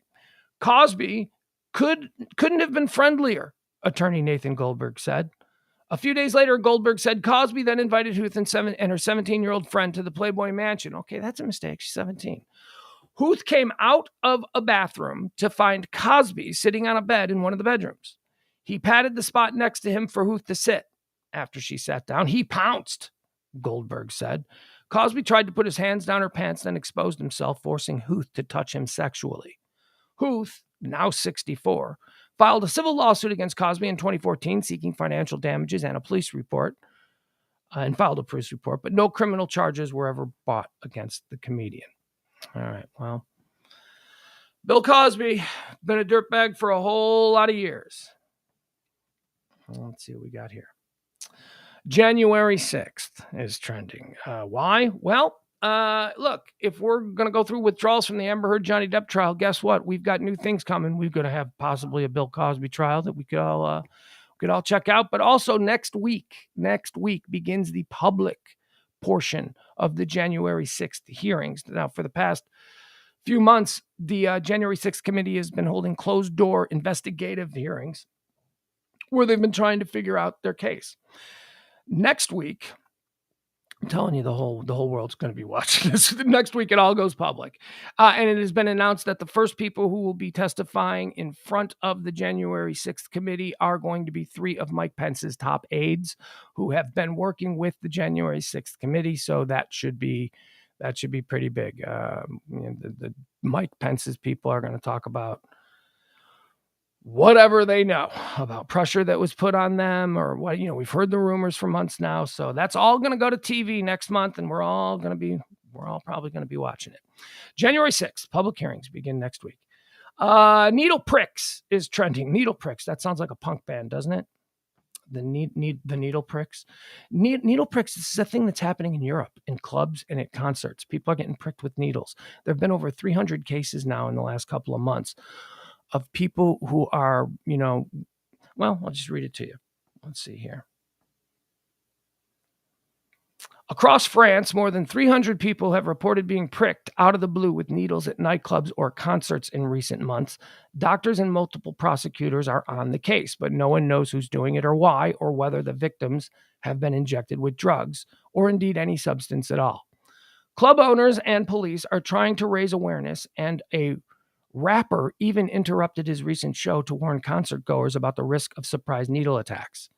Cosby couldn't have been friendlier, attorney Nathan Goldberg said. A few days later, Goldberg said Cosby then invited Huth and her 17-year-old friend to the Playboy Mansion. Okay, that's a mistake. She's 17. Huth came out of a bathroom to find Cosby sitting on a bed in one of the bedrooms. He patted the spot next to him for Huth to sit. After she sat down, he pounced, Goldberg said. Cosby tried to put his hands down her pants, then exposed himself, forcing Huth to touch him sexually. Huth, now 64, filed a civil lawsuit against Cosby in 2014 seeking financial damages and a police report, and filed a police report, but no criminal charges were ever brought against the comedian. All right, well, Bill Cosby, been a dirtbag for a whole lot of years. Let's see what we got here. January 6th is trending. Why? Well, look, if we're going to go through withdrawals from the Amber Heard Johnny Depp trial, guess what? We've got new things coming. We're going to have possibly a Bill Cosby trial that we could all check out. But also next week begins the public portion of the January 6th hearings. Now, for the past few months, the January 6th committee has been holding closed door investigative hearings where they've been trying to figure out their case. Next week, I'm telling you, the whole world's going to be watching this. Next week, it all goes public. And it has been announced that the first people who will be testifying in front of the January 6th committee are going to be 3 of Mike Pence's top aides who have been working with the January 6th committee. So that should be pretty big. The Mike Pence's people are going to talk about whatever they know about pressure that was put on them or what, we've heard the rumors for months now. So that's all going to go to TV next month. And we're all probably going to be watching it. January 6th, public hearings begin next week. Needle Pricks is trending. Needle Pricks. That sounds like a punk band, doesn't it? The Needle Pricks. Needle Pricks, this is a thing that's happening in Europe, in clubs and at concerts. People are getting pricked with needles. There have been over 300 cases now in the last couple of months of people who are, well, I'll just read it to you. Let's see here. Across France, more than 300 people have reported being pricked out of the blue with needles at nightclubs or concerts in recent months. Doctors and multiple prosecutors are on the case, but no one knows who's doing it or why, or whether the victims have been injected with drugs or indeed any substance at all. Club owners and police are trying to raise awareness, and a rapper even interrupted his recent show to warn concert goers about the risk of surprise needle attacks.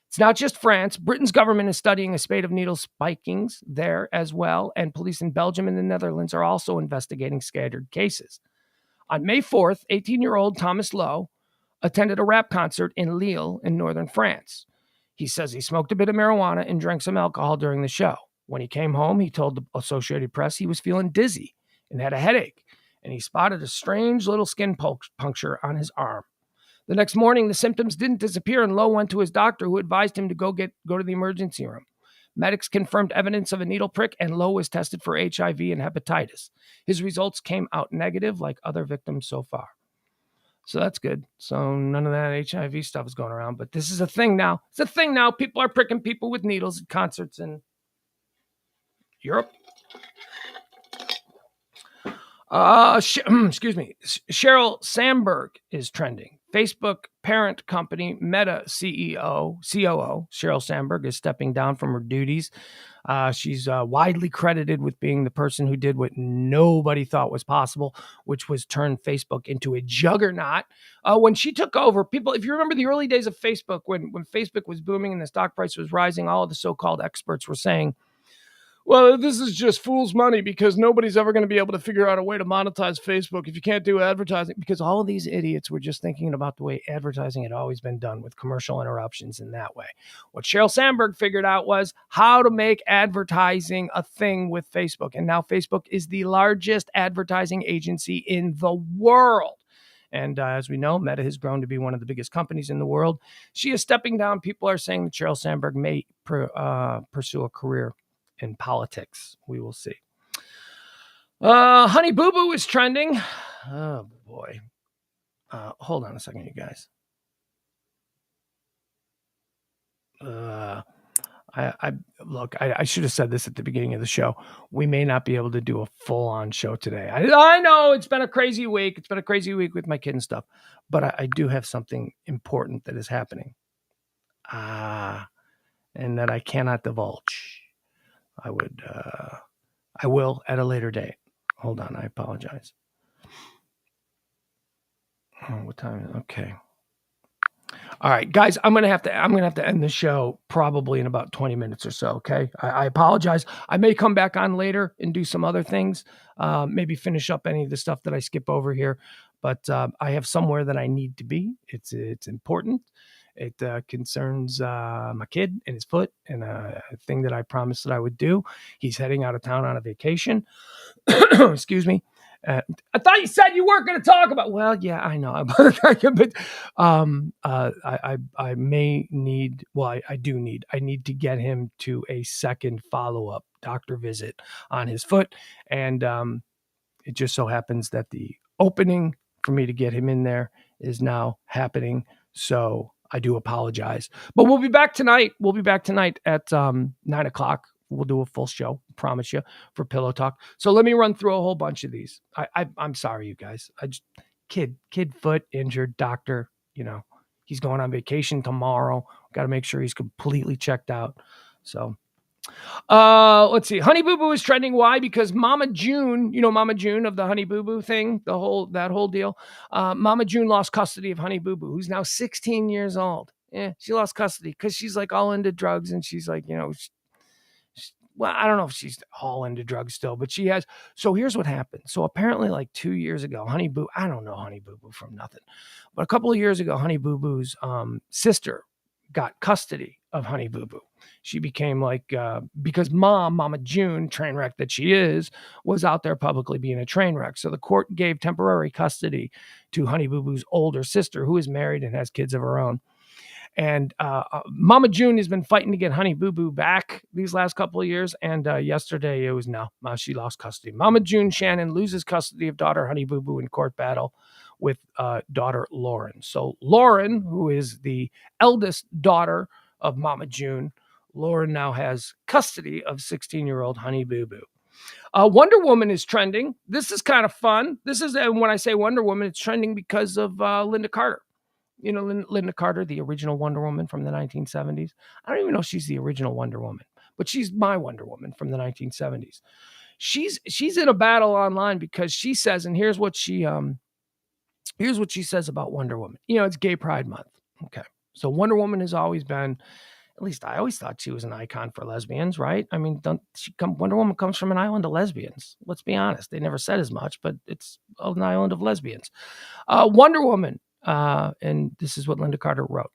It's not just France. Britain's government is studying a spate of needle spikings there as well, and police in Belgium and the Netherlands are also investigating scattered cases. On May 4th, 18-year-old Thomas Lowe attended a rap concert in Lille in northern France. He says he smoked a bit of marijuana and drank some alcohol during the show. When he came home, he told the Associated Press he was feeling dizzy and had a headache, and he spotted a strange little skin puncture on his arm. The next morning, the symptoms didn't disappear, and Lowe went to his doctor, who advised him to go to the emergency room. Medics confirmed evidence of a needle prick, and Lowe was tested for HIV and hepatitis. His results came out negative, like other victims so far. So that's good. So none of that HIV stuff is going around, but this is a thing now. It's a thing now. People are pricking people with needles at concerts in Europe. Excuse me. Sheryl Sandberg is trending. Facebook parent company Meta COO Sheryl Sandberg is stepping down from her duties. She's widely credited with being the person who did what nobody thought was possible, which was turn Facebook into a juggernaut. When she took over, people, if you remember the early days of Facebook, when Facebook was booming and the stock price was rising, all of the so-called experts were saying, well, this is just fool's money because nobody's ever going to be able to figure out a way to monetize Facebook if you can't do advertising, because all of these idiots were just thinking about the way advertising had always been done with commercial interruptions in that way. What Sheryl Sandberg figured out was how to make advertising a thing with Facebook. And now Facebook is the largest advertising agency in the world. And as we know, Meta has grown to be one of the biggest companies in the world. She is stepping down. People are saying that Sheryl Sandberg may pursue a career in politics. We will see. Honey Boo Boo is trending. Oh boy. Hold on a second, you guys. I should have said this at the beginning of the show. We may not be able to do a full-on show today. I know it's been a crazy week. It's been a crazy week with my kid and stuff, but I do have something important that is happening. And that I cannot divulge. I will at a later date. Hold on, I apologize. Oh, what time? Okay. All right, guys, I'm gonna have to end the show probably in about 20 minutes or so. Okay, I apologize. I may come back on later and do some other things. Maybe finish up any of the stuff that I skip over here. But I have somewhere that I need to be. It's important. It concerns my kid and his foot, and a thing that I promised that I would do. He's heading out of town on a vacation. Excuse me. I thought you said you weren't going to talk about. Well, yeah, I know, but I may need. Well, I do need. I need to get him to a second follow-up doctor visit on his foot, and it just so happens that the opening for me to get him in there is now happening. So I do apologize, but we'll be back tonight. We'll be back tonight at 9:00. We'll do a full show, promise you, for Pillow Talk. So let me run through a whole bunch of these. I'm sorry, you guys. Kid foot injured, doctor. He's going on vacation tomorrow. Got to make sure he's completely checked out. So let's see. Honey Boo Boo is trending. Why? Because Mama June, Mama June of the Honey Boo Boo thing, that whole deal. Mama June lost custody of Honey Boo Boo, who's now 16 years old. Yeah, she lost custody because she's like all into drugs, and she's like, well, I don't know if she's all into drugs still, but she has. So here's what happened. So apparently like 2 years ago, I don't know Honey Boo Boo from nothing, but a couple of years ago, Honey Boo Boo's sister got custody of Honey Boo Boo. She became like, because Mama June, train wreck that she is, was out there publicly being a train wreck. So the court gave temporary custody to Honey Boo Boo's older sister, who is married and has kids of her own. And Mama June has been fighting to get Honey Boo Boo back these last couple of years. And yesterday it was she lost custody. Mama June Shannon loses custody of daughter Honey Boo Boo in court battle with daughter Lauren. So Lauren, who is the eldest daughter of Mama June, Lauren now has custody of 16-year-old Honey Boo Boo. Wonder Woman is trending. This is kind of fun. This is when I say Wonder Woman, it's trending because of Linda Carter. Linda Carter, the original Wonder Woman from the 1970s. I don't even know if she's the original Wonder Woman, but she's my Wonder Woman from the 1970s. she's in a battle online because she says, and here's what she says about Wonder Woman. It's Gay Pride Month. Okay. So Wonder Woman has always been, at least I always thought she was an icon for lesbians, right? I mean, Wonder Woman comes from an island of lesbians. Let's be honest. They never said as much, but it's an island of lesbians. Wonder Woman, and this is what Linda Carter wrote.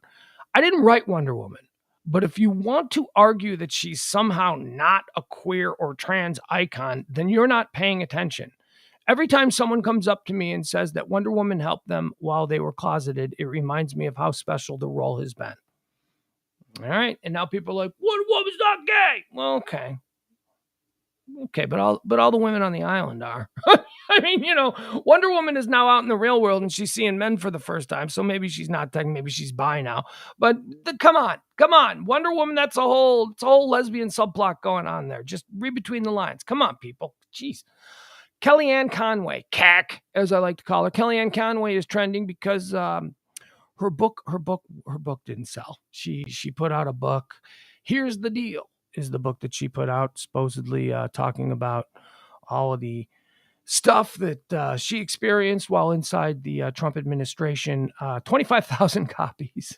I didn't write Wonder Woman, but if you want to argue that she's somehow not a queer or trans icon, then you're not paying attention. Every time someone comes up to me and says that Wonder Woman helped them while they were closeted, it reminds me of how special the role has been. All right. And now people are like, Wonder Woman's not gay. Well, okay. Okay, but all the women on the island are. I mean, Wonder Woman is now out in the real world and she's seeing men for the first time. So maybe she's not maybe she's bi now. But come on. Wonder Woman, it's a whole lesbian subplot going on there. Just read between the lines. Come on, people. Jeez. Kellyanne Conway, CAC, as I like to call her. Kellyanne Conway is trending because her book didn't sell. She put out a book. Here's the Deal is the book that she put out, supposedly talking about all of the stuff that she experienced while inside the Trump administration. 25,000 copies.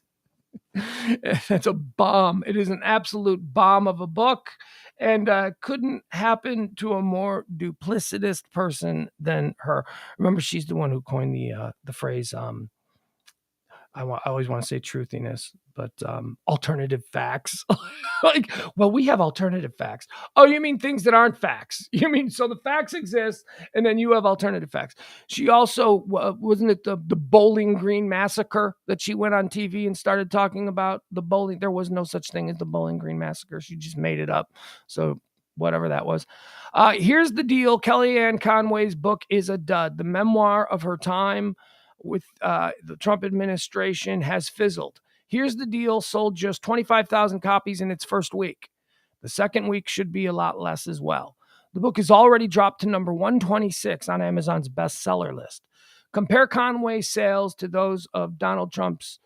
That's a bomb. It is an absolute bomb of a book, and couldn't happen to a more duplicitous person than her. Remember, she's the one who coined the phrase, I always want to say truthiness, but alternative facts. We have alternative facts. Oh, you mean things that aren't facts? You mean, so the facts exist, and then you have alternative facts. She also, wasn't it the Bowling Green Massacre that she went on TV and started talking about the bowling? There was no such thing as the Bowling Green Massacre. She just made it up. So whatever that was. Here's the Deal. Kellyanne Conway's book is a dud. The memoir of her time with the Trump administration has fizzled. Here's the Deal sold just 25,000 copies in its first week. The second week should be a lot less as well. The book has already dropped to number 126 on Amazon's bestseller list. Compare Conway's sales to those of Donald Trump's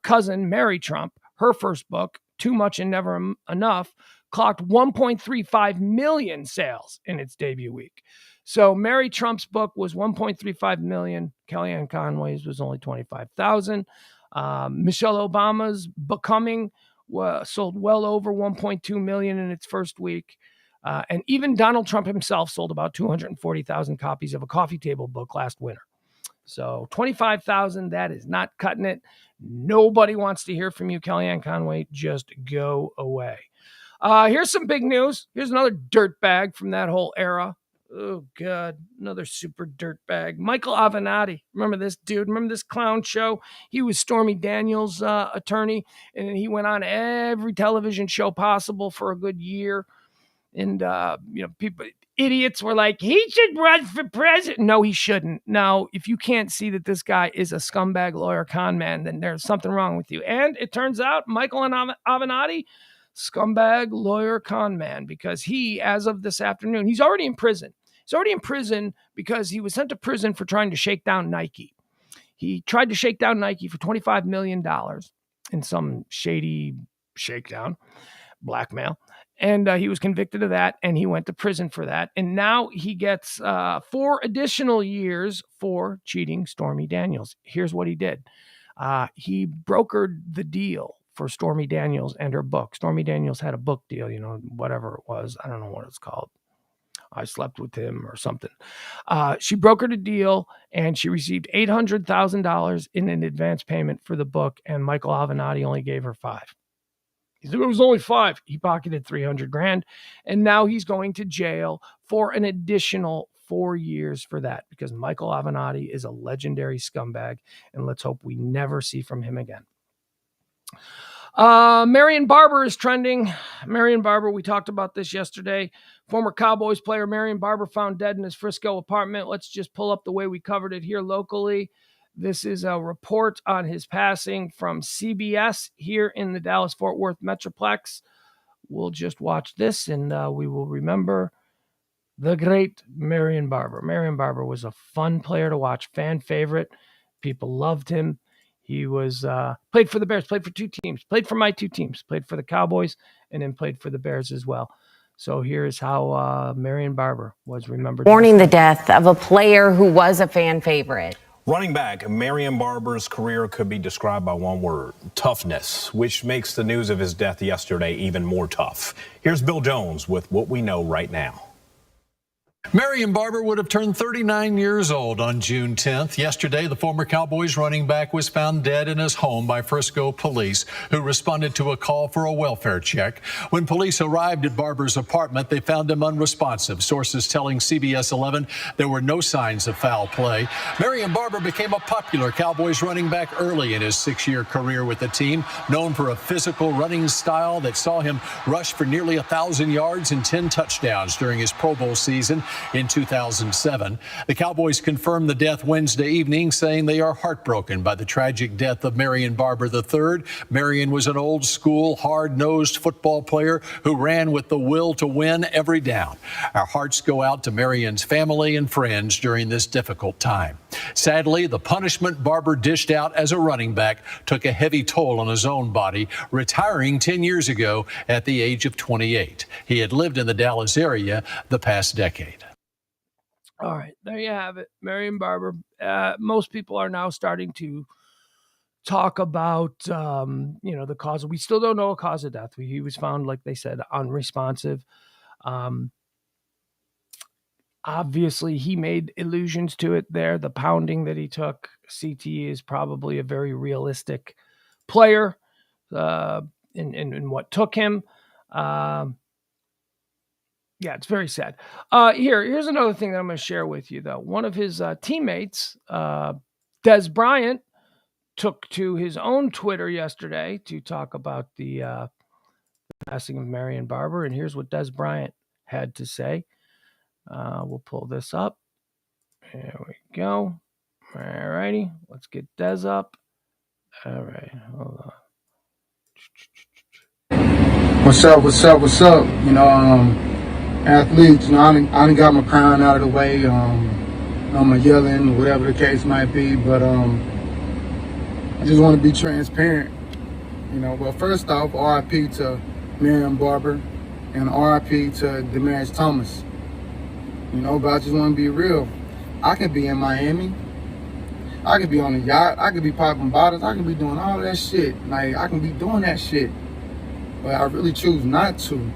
cousin, Mary Trump. Her first book, Too Much and Never Enough, clocked 1.35 million sales in its debut week. So Mary Trump's book was 1.35 million. Kellyanne Conway's was only 25,000. Michelle Obama's Becoming sold well over 1.2 million in its first week. And even Donald Trump himself sold about 240,000 copies of a coffee table book last winter. So 25,000, that is not cutting it. Nobody wants to hear from you, Kellyanne Conway. Just go away. Here's some big news. Here's another dirtbag from that whole era. Oh, God, another super dirtbag. Michael Avenatti. Remember this dude? Remember this clown show? He was Stormy Daniels' attorney, and he went on every television show possible for a good year. And, people, idiots were like, he should run for president. No, he shouldn't. Now, if you can't see that this guy is a scumbag lawyer con man, then there's something wrong with you. And it turns out Michael Avenatti, scumbag lawyer con man, because he, as of this afternoon, he's already in prison. He's already in prison because he was sent to prison for trying to shake down Nike. He tried to shake down Nike for $25 million in some shady shakedown, blackmail. And he was convicted of that, and he went to prison for that. And now he gets 4 additional years for cheating Stormy Daniels. Here's what he did. He brokered the deal for Stormy Daniels and her book. Stormy Daniels had a book deal, whatever it was. I don't know what it's called. I slept with him or something. She brokered a deal, and she received $800,000 in an advance payment for the book, and Michael Avenatti only gave her $5,000. He said it was only $5,000. He pocketed $300,000, and now he's going to jail for an additional 4 years for that, because Michael Avenatti is a legendary scumbag, and let's hope we never see from him again. Marion Barber is trending. Marion Barber, we talked about this yesterday. Former Cowboys player Marion Barber found dead in his Frisco apartment. Let's just pull up the way we covered it here locally. This is a report on his passing from CBS here in the Dallas-Fort Worth Metroplex. We'll just watch this, and we will remember the great Marion Barber. Marion Barber was a fun player to watch, fan favorite. People loved him. He was played for the Bears, played for 2 teams, played for my 2 teams, played for the Cowboys, and then played for the Bears as well. So here's how Marion Barber was remembered. Mourning the death of a player who was a fan favorite. Running back, Marion Barber's career could be described by one word: toughness, which makes the news of his death yesterday even more tough. Here's Bill Jones with what we know right now. Marion Barber would have turned 39 years old on June 10th. Yesterday, the former Cowboys running back was found dead in his home by Frisco police, who responded to a call for a welfare check. When police arrived at Barber's apartment, they found him unresponsive. Sources telling CBS 11 there were no signs of foul play. Marion Barber became a popular Cowboys running back early in his 6-year career with the team, known for a physical running style that saw him rush for nearly 1,000 yards and 10 touchdowns during his Pro Bowl season in 2007. The Cowboys confirmed the death Wednesday evening, saying they are heartbroken by the tragic death of Marion Barber III. Marion was an old-school, hard-nosed football player who ran with the will to win every down. Our hearts go out to Marion's family and friends during this difficult time. Sadly, the punishment Barber dished out as a running back took a heavy toll on his own body, retiring 10 years ago at the age of 28. He had lived in the Dallas area the past decade. All right, there you have it. Marion Barber. Most people are now starting to talk about, the cause. We still don't know a cause of death. He was found, like they said, unresponsive. Obviously, he made allusions to it there. The pounding that he took. CT is probably a very realistic player in what took him. Yeah, it's very sad. Here's another thing that I'm going to share with you, though. One of his teammates, Dez Bryant, took to his own Twitter yesterday to talk about the passing of Marion Barber, and here's what Dez Bryant had to say. We'll pull this up. There we go. All righty, let's get Dez up. All right, hold on. What's up? Athletes, I done got my crown out of the way. I'm yelling, whatever the case might be, but I just want to be transparent. Well, first off, RIP to Marion Barber and RIP to Demarius Thomas. But I just want to be real. I could be in Miami. I could be on a yacht. I could be popping bottles. I could be doing all that shit. Like, I can be doing that shit. But I really choose not to.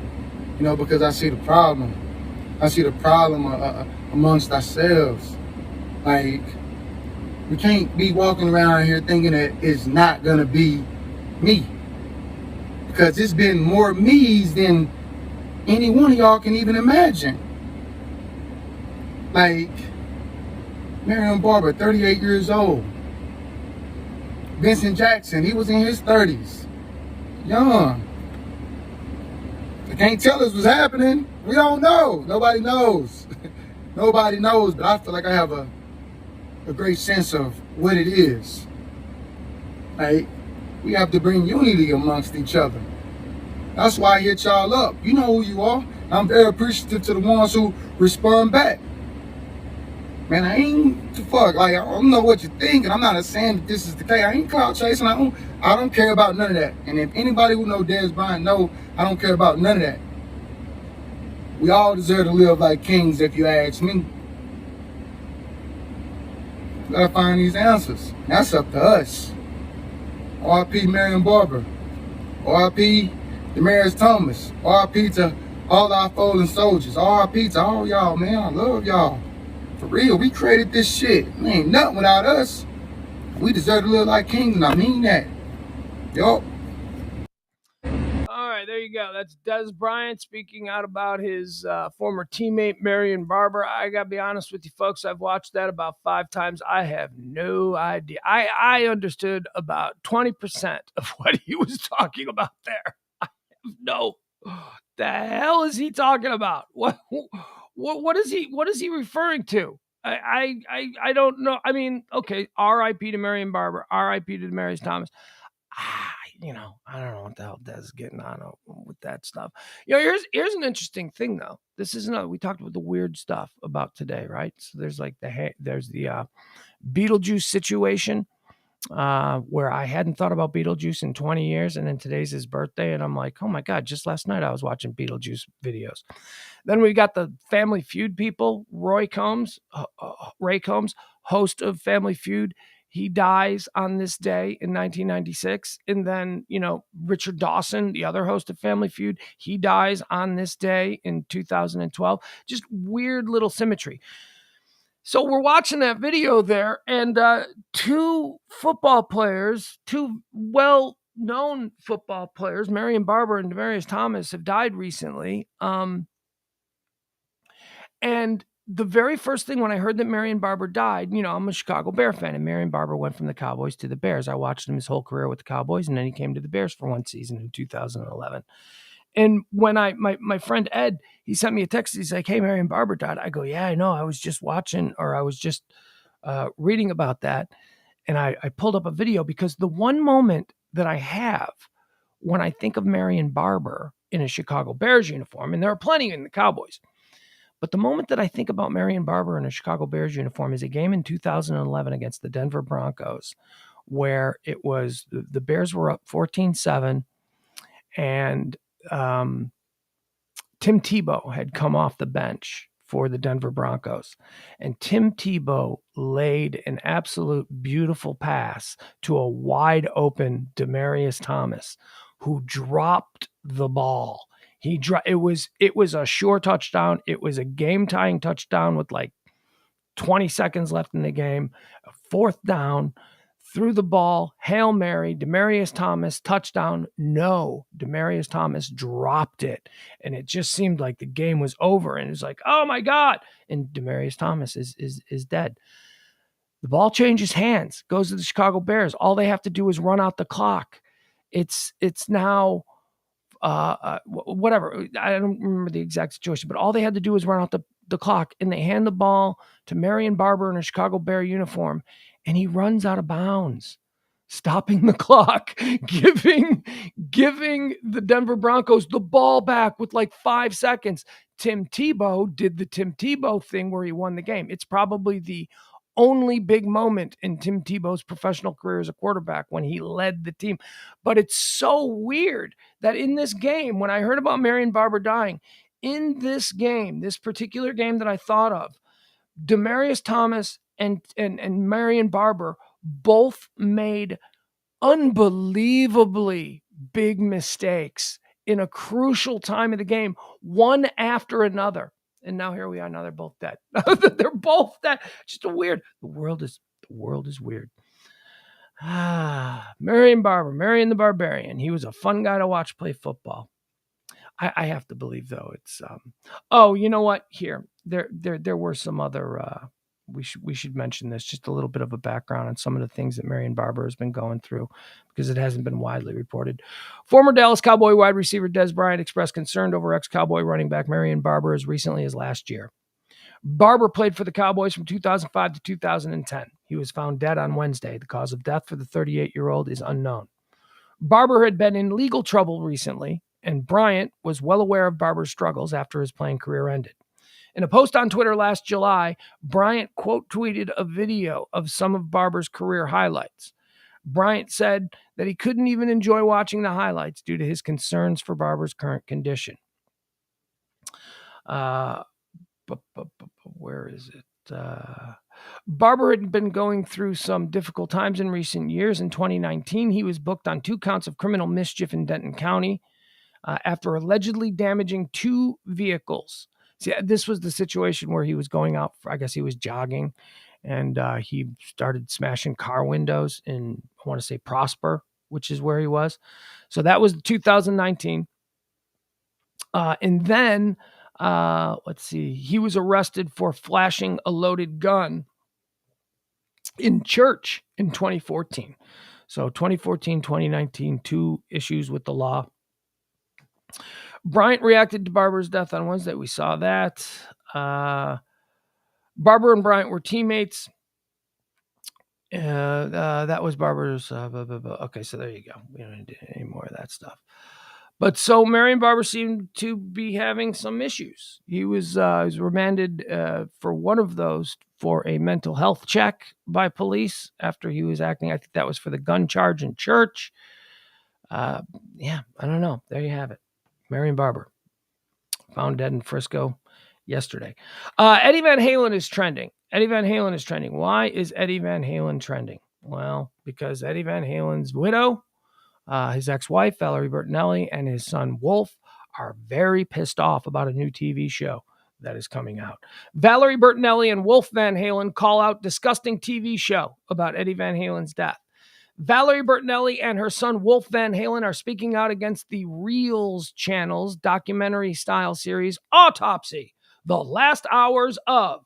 Because I see the problem. I see the problem amongst ourselves. Like, we can't be walking around here thinking that it's not gonna be me. Because it's been more me's than any one of y'all can even imagine. Like, Marion Barber, 38 years old. Vincent Jackson, he was in his 30s. Young. They can't tell us what's happening. We don't know. Nobody knows. Nobody knows, but I feel like I have a great sense of what it is. Like, we have to bring unity amongst each other. That's why I hit y'all up. You know who you are. I'm very appreciative to the ones who respond back. Man, I ain't fuck. Like, I don't know what you're thinking. I'm not saying that this is the case. I ain't clout chasing. I don't care about none of that. And if anybody who know Dez Bryant know, I don't care about none of that. We all deserve to live like kings, if you ask me. We gotta find these answers. That's up to us. R.I.P. Marion Barber. R.I.P. Demarius Thomas. R.I.P. to all our fallen soldiers. R.I.P. to all y'all, man. I love y'all. For real, we created this shit. It ain't nothing without us. We deserve to live like kings, and I mean that. Yup. All right, there you go. That's Dez Bryant speaking out about his former teammate, Marion Barber. I got to be honest with you, folks. I've watched that about 5 times. I have no idea. I understood about 20% of what he was talking about there. I have no. The hell is he talking about? What is he referring to? I don't know. I mean, okay, R.I.P. to Marion Barber, R.I.P. to Demarius Thomas. I don't know what the hell Dez is getting on with that stuff. Here's an interesting thing though. This is another. We talked about the weird stuff about today, right? So there's like there's the Beetlejuice situation. where I hadn't thought about Beetlejuice in 20 years. And then today's his birthday. And I'm like, oh my God, just last night I was watching Beetlejuice videos. Then we got the Family Feud people, Ray Combs, host of Family Feud. He dies on this day in 1996. And then, Richard Dawson, the other host of Family Feud, he dies on this day in 2012. Just weird little symmetry. So we're watching that video there, and two well-known football players, Marion Barber and Demarius Thomas, have died recently. And the very first thing when I heard that Marion Barber died, I'm a Chicago Bear fan, and Marion Barber went from the Cowboys to the Bears. I watched him his whole career with the Cowboys, and then he came to the Bears for one season in 2011. And when my friend Ed, he sent me a text. He's like, hey, Marion Barber died. I go, yeah, I know. I was just watching, or I was just reading about that. And I pulled up a video because the one moment that I have when I think of Marion Barber in a Chicago Bears uniform, and there are plenty in the Cowboys, but the moment that I think about Marion Barber in a Chicago Bears uniform is a game in 2011 against the Denver Broncos, where it was the Bears were up 14-7, and Tim Tebow had come off the bench for the Denver Broncos, and Tim Tebow laid an absolute beautiful pass to a wide open Demarius Thomas, who dropped the ball. It was a sure touchdown. It was a game-tying touchdown with like 20 seconds left in the game. A fourth down, threw the ball, Hail Mary, Demarius Thomas, touchdown. No, Demarius Thomas dropped it. And it just seemed like the game was over. And it was like, oh my God. And Demarius Thomas is dead. The ball changes hands, goes to the Chicago Bears. All they have to do is run out the clock. It's now whatever. I don't remember the exact situation, but all they had to do was run out the clock, and they hand the ball to Marion Barber in a Chicago Bear uniform, and he runs out of bounds, stopping the clock, giving the Denver Broncos the ball back with like 5 seconds. Tim Tebow did the Tim Tebow thing where he won the game. It's probably the only big moment in Tim Tebow's professional career as a quarterback, when he led the team. But it's so weird that in this game, when I heard about Marion Barber dying, in this game, this particular game that I thought of, Demarius Thomas and Marion Barber both made unbelievably big mistakes in a crucial time of the game, one after another. And now here we are. Now they're both dead. They're both dead. Just a weird. The world is weird. Marion Barber, Marion the Barbarian. He was a fun guy to watch play football. I have to believe, though, it's oh, you know what? Here, there were some other we should mention this, just a little bit of a background on some of the things that Marion Barber has been going through, because it hasn't been widely reported. Former Dallas Cowboy wide receiver Dez Bryant expressed concern over ex-Cowboy running back Marion Barber as recently as last year. Barber played for the Cowboys from 2005 to 2010. He was found dead on Wednesday. The cause of death for the 38-year-old is unknown. Barber had been in legal trouble recently, and Bryant was well aware of Barber's struggles after his playing career ended. In a post on Twitter last July, Bryant quote tweeted a video of some of Barber's career highlights. Bryant said that he couldn't even enjoy watching the highlights due to his concerns for Barber's current condition. Where is it? Barber had been going through some difficult times in recent years. In 2019, he was booked on 2 counts of criminal mischief in Denton County after allegedly damaging 2 vehicles. See, this was the situation where he was going out, I guess he was jogging, and he started smashing car windows in, I want to say, Prosper, which is where he was. So that was 2019. And then, let's see, he was arrested for flashing a loaded gun in church in 2014. So 2014, 2019, 2 issues with the law. Bryant reacted to Barber's death on Wednesday. We saw that. Barber and Bryant were teammates. That was Barber's. Okay, so there you go. We don't need any more of that stuff. But so Marion Barber seemed to be having some issues. He was remanded for one of those for a mental health check by police after he was acting. I think that was for the gun charge in church. Yeah, I don't know. There you have it. Marion Barber found dead in Frisco yesterday. Eddie Van Halen is trending. Eddie Van Halen is trending. Why is Eddie Van Halen trending? Well, because Eddie Van Halen's widow, his ex-wife, Valerie Bertinelli, and his son, Wolf, are very pissed off about a new TV show that is coming out. Valerie Bertinelli and Wolf Van Halen call out disgusting TV show about Eddie Van Halen's death. Valerie Bertinelli and her son, Wolf Van Halen, are speaking out against the Reels channel's documentary-style series, Autopsy, The Last Hours of...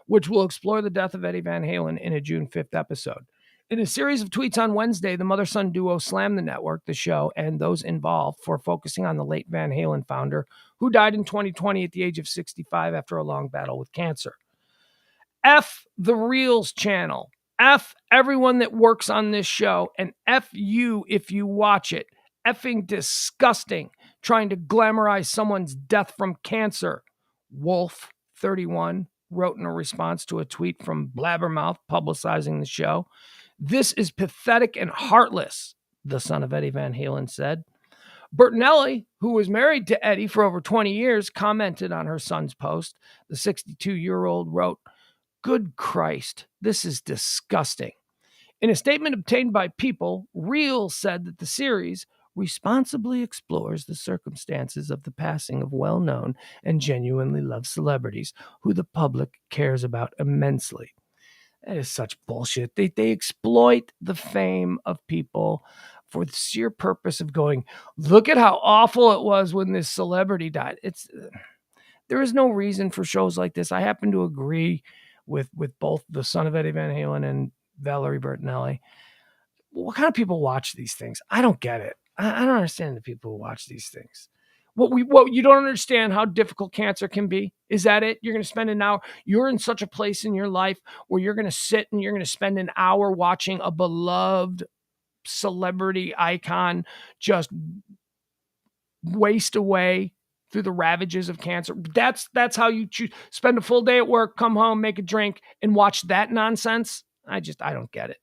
which will explore the death of Eddie Van Halen in a June 5th episode. In a series of tweets on Wednesday, the mother-son duo slammed the network, the show, and those involved for focusing on the late Van Halen founder, who died in 2020 at the age of 65 after a long battle with cancer. F the Reels channel. F everyone that works on this show, and F you if you watch it. Effing disgusting, trying to glamorize someone's death from cancer. Wolf, 31, wrote in a response to a tweet from Blabbermouth publicizing the show. This is pathetic and heartless, the son of Eddie Van Halen said. Bertinelli, who was married to Eddie for over 20 years, commented on her son's post. The 62-year-old wrote, "Good Christ, this is disgusting." In a statement obtained by People, Reel said that the series responsibly explores the circumstances of the passing of well-known and genuinely loved celebrities who the public cares about immensely. That is such bullshit. They exploit the fame of people for the sheer purpose of going, look at how awful it was when this celebrity died. There is no reason for shows like this. I happen to agree with both the son of Eddie Van Halen and Valerie Bertinelli. What kind of people watch these things? I don't get it. I don't understand the people who watch these things. What you don't understand how difficult cancer can be. Is that it? You're going to spend an hour. You're in such a place in your life where you're going to sit and you're going to spend an hour watching a beloved celebrity icon just waste away through the ravages of cancer. That's how you choose. Spend a full day at work, come home, make a drink, and watch that nonsense. I don't get it.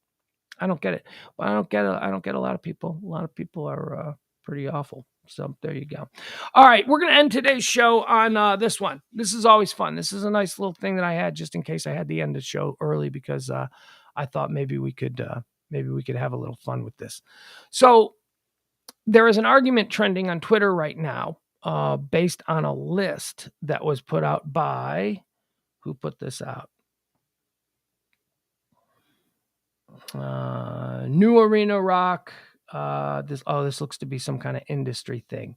I don't get it. But I don't get a lot of people. A lot of people are pretty awful. So there you go. All right, we're going to end today's show on this one. This is always fun. This is a nice little thing that I had just in case I had to end the show early because I thought maybe we could have a little fun with this. So there is an argument trending on Twitter right now based on a list that was put out by who put this out? New Arena Rock. This looks to be some kind of industry thing.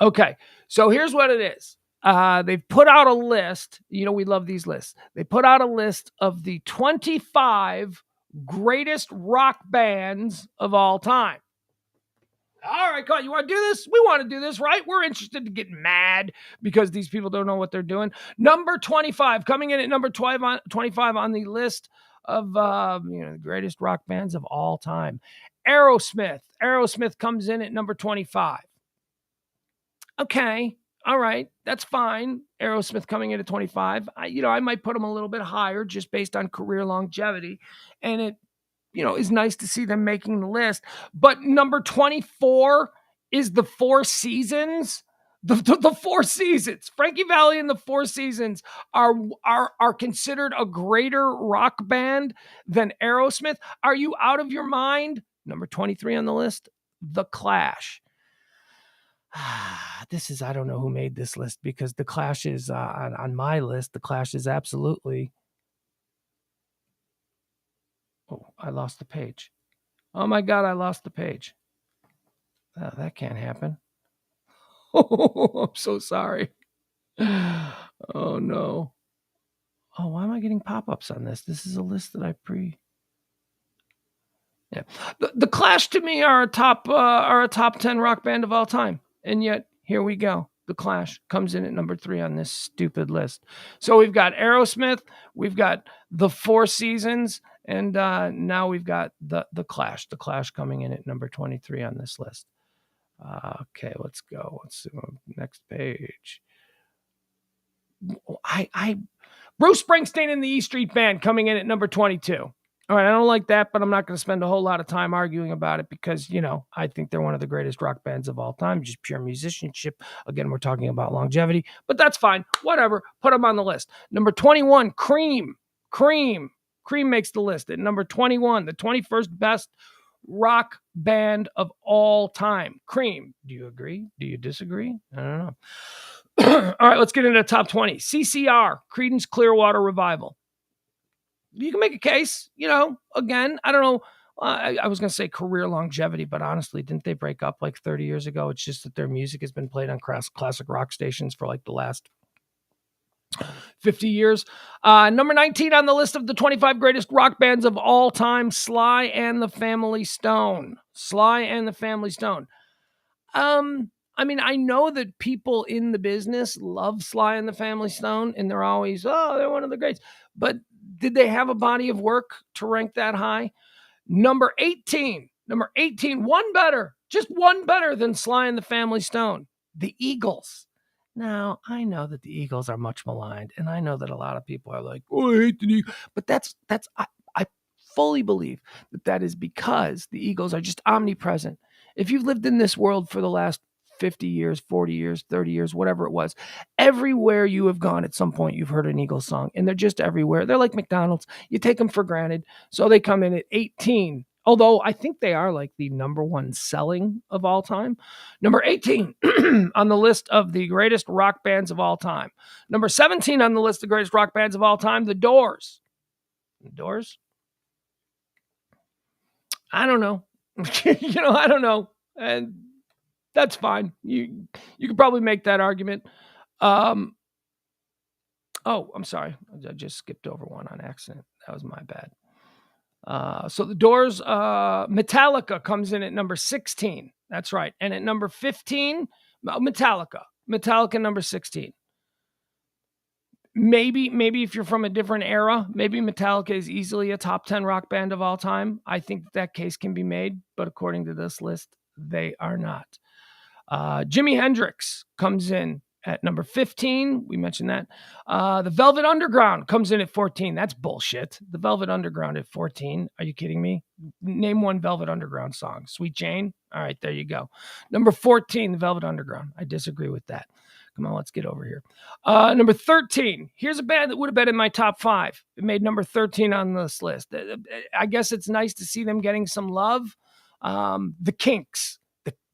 Okay, so here's what it is. They've put out a list. You know, we love these lists. They put out a list of the 25 greatest rock bands of all time. All right, Cohen, you want to do this? We want to do this, right? We're interested to get mad because these people don't know what they're doing. Number 25, coming in at number 25 on the list of the greatest rock bands of all time. Aerosmith. Aerosmith comes in at number 25. Okay, all right, that's fine. Aerosmith coming in at 25. I might put them a little bit higher just based on career longevity, and it is nice to see them making the list. But number 24 is the Four Seasons. The Four Seasons. Frankie Valli and the Four Seasons are considered a greater rock band than Aerosmith. Are you out of your mind? Number 23 on the list, The Clash. I don't know who made this list because The Clash is on my list. The Clash is absolutely... Oh, I lost the page. Oh my God, I lost the page. Oh, that can't happen. Oh, I'm so sorry. Oh no. Oh, why am I getting pop-ups on this? This is a list that I Yeah. The Clash to me are a top 10 rock band of all time. And yet, here we go. The Clash comes in at number 3 on this stupid list. So we've got Aerosmith, we've got the Four Seasons, and now we've got the Clash. The Clash coming in at number 23 on this list. Okay, let's go. Let's see, next page. Bruce Springsteen and the E Street Band coming in at number 22. All right, I don't like that, but I'm not going to spend a whole lot of time arguing about it because, I think they're one of the greatest rock bands of all time, just pure musicianship. Again, we're talking about longevity, but that's fine. Whatever. Put them on the list. Number 21, Cream. Cream makes the list at number 21, the 21st best rock band of all time. Cream. Do you agree? Do you disagree? I don't know. All right, let's get into the top 20. CCR, Creedence Clearwater Revival. You can make a case, again, I don't know. I was going to say career longevity, but honestly, didn't they break up like 30 years ago? It's just that their music has been played on classic rock stations for like the last 50 years. Number 19 on the list of the 25 greatest rock bands of all time, Sly and the Family Stone. Sly and the Family Stone. I know that people in the business love Sly and the Family Stone, and they're always, they're one of the greats. But did they have a body of work to rank that high? Number 18, just one better than Sly and the Family Stone, the Eagles. Now, I know that the Eagles are much maligned, and I know that a lot of people are like, I hate the Eagles. But I fully believe that is because the Eagles are just omnipresent. If you've lived in this world for the last 50 years, 40 years, 30 years, whatever it was, everywhere you have gone at some point, you've heard an Eagles song, and they're just everywhere. They're like McDonald's. You take them for granted. So they come in at 18, although I think they are like the number one selling of all time. Number 18 on the list of the greatest rock bands of all time. Number 17 on the list of greatest rock bands of all time, The Doors. The Doors? I don't know. I don't know. And that's fine. You could probably make that argument. I'm sorry. I just skipped over one on accident. That was my bad. So The Doors, Metallica comes in at number 16. That's right. And at number 15, Metallica. Metallica number 16. Maybe if you're from a different era, maybe Metallica is easily a top 10 rock band of all time. I think that case can be made, but according to this list, they are not. Jimi Hendrix comes in at number 15. We mentioned that. The Velvet Underground comes in at 14. That's bullshit. The Velvet Underground at 14. Are you kidding me? Name one Velvet Underground song. Sweet Jane? All right, there you go. Number 14, the Velvet Underground. I disagree with that. Come on, let's get over here. Number 13. Here's a band that would have been in my top 5. It made number 13 on this list. I guess it's nice to see them getting some love. The Kinks.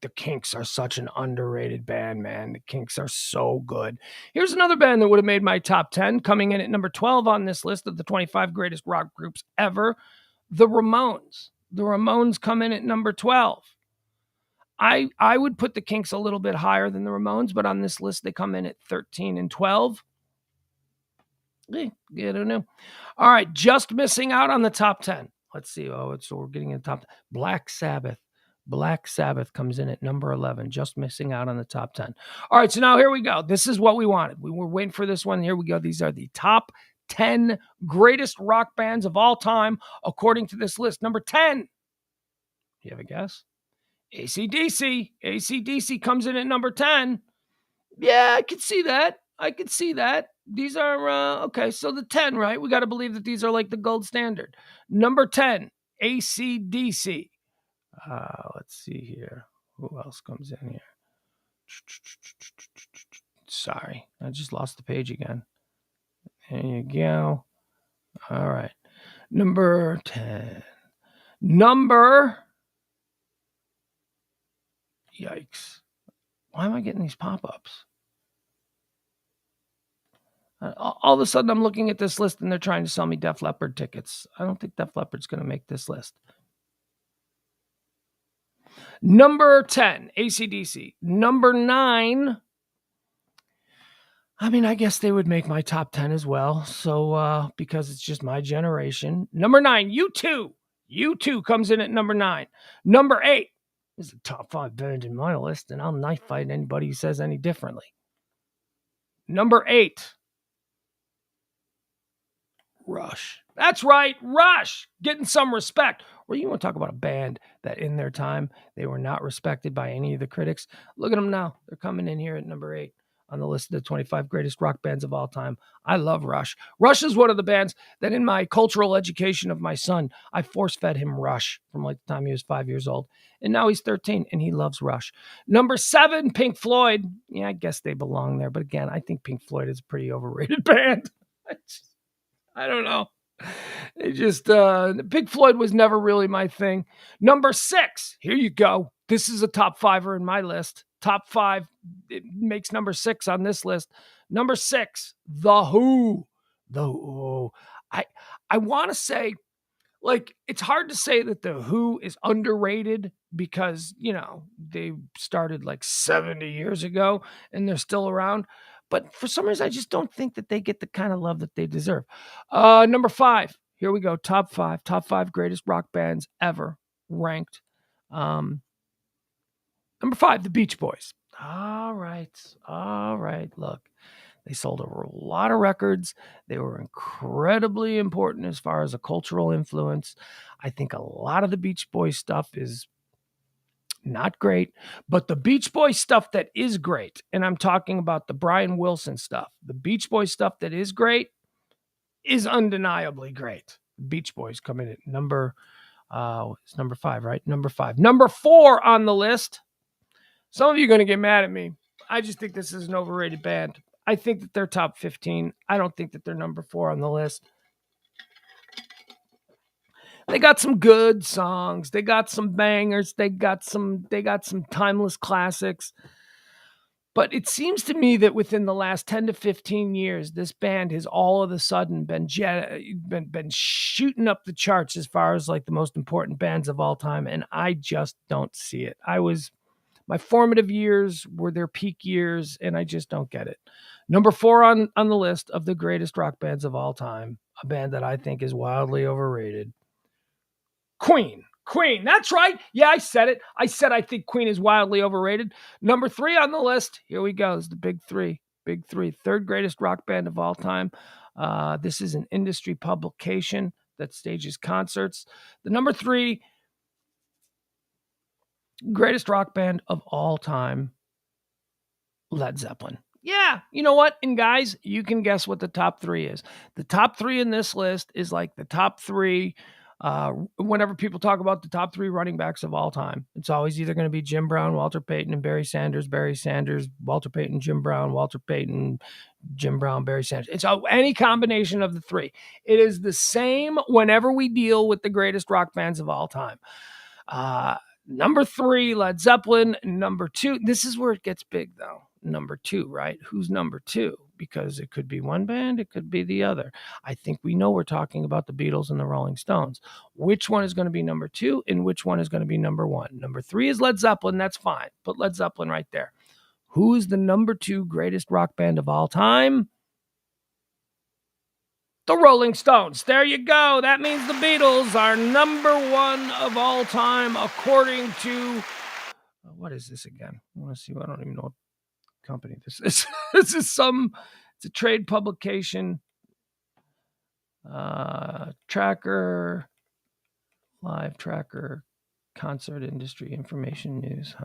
The Kinks are such an underrated band, man. The Kinks are so good. Here's another band that would have made my top 10, coming in at number 12 on this list of the 25 greatest rock groups ever. The Ramones. The Ramones come in at number 12. I would put the Kinks a little bit higher than the Ramones, but on this list, they come in at 13 and 12. I don't know. All right, just missing out on the top 10. Let's see. So we're getting in the top 10. Black Sabbath. Black Sabbath comes in at number 11, just missing out on the top 10. All right, so now here we go. This is what we wanted. We were waiting for this one. Here we go. These are the top 10 greatest rock bands of all time, according to this list. Number 10. You have a guess? AC/DC. AC/DC comes in at number 10. Yeah, I could see that. These are, okay, so the 10, right? We got to believe that these are like the gold standard. Number 10, AC/DC. Let's see here. Who else comes in here? Sorry, I just lost the page again. There you go. All right. Number 10. Yikes. Why am I getting these pop-ups? All of a sudden, I'm looking at this list and they're trying to sell me Def Leppard tickets. I don't think Def Leppard's going to make this list. Number 10, AC/DC. Number 9, I guess they would make my top 10 as well. So, because it's just my generation. Number 9, U2. U2 comes in at number 9. Number 8 is the top 5 band in my list, and I'll knife fight anybody who says any differently. Number 8, Rush. That's right, Rush. Getting some respect. Well, you want to talk about a band that in their time, they were not respected by any of the critics. Look at them now. They're coming in here at number 8 on the list of the 25 greatest rock bands of all time. I love Rush. Rush is one of the bands that in my cultural education of my son, I force-fed him Rush from like the time he was 5 years old. And now he's 13 and he loves Rush. Number 7, Pink Floyd. Yeah, I guess they belong there. But again, I think Pink Floyd is a pretty overrated band. I don't know. It just, Pink Floyd was never really my thing. Number 6, here you go. This is a top 5er in my list. Top 5, it makes number 6 on this list. Number 6, The Who. The Who. I want to say, like, it's hard to say that The Who is underrated because, you know, they started like 70 years ago and they're still around. But for some reason, I just don't think that they get the kind of love that they deserve. Number 5, here we go. Top 5 greatest rock bands ever ranked. Number 5, the Beach Boys. All right. Look, they sold a lot of records. They were incredibly important as far as a cultural influence. I think a lot of the Beach Boys stuff is not great, but the Beach Boys stuff that is great, and I'm talking about the Brian Wilson stuff, the Beach Boys stuff that is great is undeniably great. Beach Boys come in at number 5, right? Number 5. Number 4 on the list. Some of you are going to get mad at me. I just think this is an overrated band. I think that they're top 15. I don't think that they're number 4 on the list. They got some good songs. They got some bangers. They got some timeless classics. But it seems to me that within the last 10 to 15 years, this band has all of a sudden been shooting up the charts as far as like the most important bands of all time. And I just don't see it. My formative years were their peak years, and I just don't get it. Number 4 on the list of the greatest rock bands of all time, a band that I think is wildly overrated. Queen. That's right. Yeah, I said it. I said I think Queen is wildly overrated. Number 3 on the list. Here we go. It's the big 3. Big 3. Third greatest rock band of all time. This is an industry publication that stages concerts. The number 3 greatest rock band of all time, Led Zeppelin. Yeah, you know what? And guys, you can guess what the top 3 is. The top 3 in this list is like the top 3. Whenever people talk about the top 3 running backs of all time, it's always either going to be Jim Brown, Walter Payton, and Barry Sanders, Walter Payton, Jim Brown, Walter Payton, Jim Brown, Barry Sanders. It's any combination of the 3. It is the same whenever we deal with the greatest rock bands of all time. Number 3, Led Zeppelin. Number 2, this is where it gets big, though. Number 2, right? Who's number 2? Because it could be one band, it could be the other. I think we know we're talking about the Beatles and the Rolling Stones. Which one is going to be number 2 and which one is going to be number 1? Number 3 is Led Zeppelin. That's fine. Put Led Zeppelin right there. Who is the number 2 greatest rock band of all time? The Rolling Stones. There you go. That means the Beatles are number 1 of all time, according to... what is this again? I want to see. I don't even know what company this is. It's a trade publication. Tracker, live tracker, concert industry information news.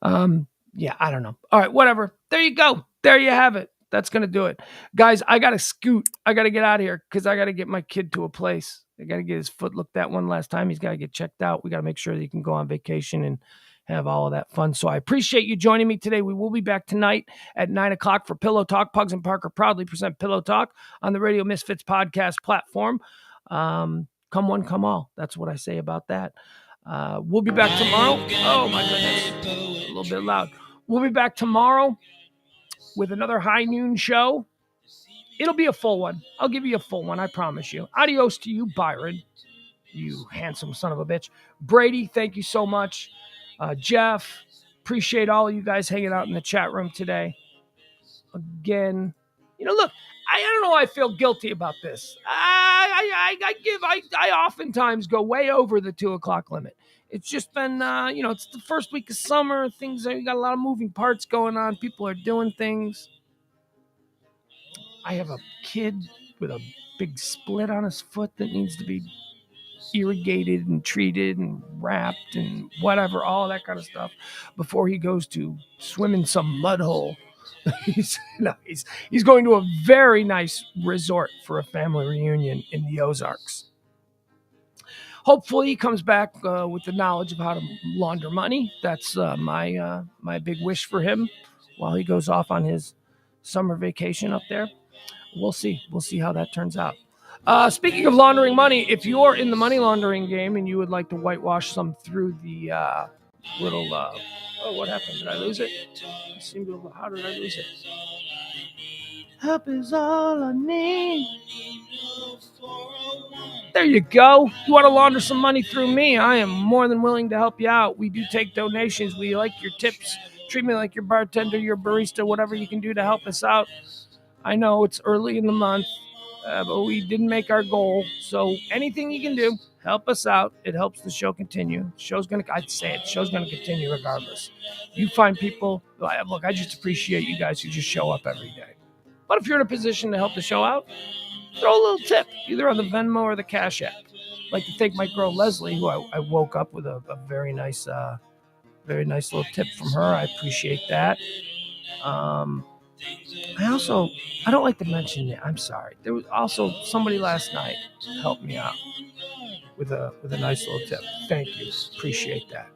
Yeah, I don't know. All right, whatever. There you go. There you have it. That's going to do it. Guys, I got to scoot. I got to get out of here because I got to get my kid to a place. I got to get his foot looked at one last time. He's got to get checked out. We got to make sure that he can go on vacation and have all of that fun. So I appreciate you joining me today. We will be back tonight at 9:00 for Pillow Talk. Pugs and Parker proudly present Pillow Talk on the Radio Misfits podcast platform. Come one, come all. That's what I say about that. We'll be back tomorrow. Oh, my goodness. A little bit loud. We'll be back tomorrow with another high noon show. It'll be a full one. I'll give you a full one. I promise you. Adios to you, Byron. You handsome son of a bitch. Brady, thank you so much. Jeff, appreciate all of you guys hanging out in the chat room today. Again, look, I don't know why I feel guilty about this. I oftentimes go way over the 2:00 limit. It's just been, it's the first week of summer. We got a lot of moving parts going on. People are doing things. I have a kid with a big split on his foot that needs to be irrigated and treated and wrapped and whatever, all that kind of stuff, before he goes to swim in some mud hole. He's going to a very nice resort for a family reunion in the Ozarks. Hopefully he comes back with the knowledge of how to launder money. That's my big wish for him while he goes off on his summer vacation up there. We'll see how that turns out. Speaking of laundering money, if you're in the money laundering game and you would like to whitewash some through the little... oh, what happened? Did I lose it? How did I lose it? Help is all I need. There you go. You want to launder some money through me? I am more than willing to help you out. We do take donations. We like your tips. Treat me like your bartender, your barista, whatever you can do to help us out. I know it's early in the month, but we didn't make our goal. So anything you can do, help us out. It helps the show continue. The show's going to continue regardless. You find people, look, I just appreciate you guys who just show up every day. But if you're in a position to help the show out, throw a little tip, either on the Venmo or the Cash App. I'd like to thank my girl Leslie, who I woke up with a very nice little tip from her. I appreciate that. I don't like to mention it. I'm sorry. There was also somebody last night helped me out with a nice little tip. Thank you. Appreciate that.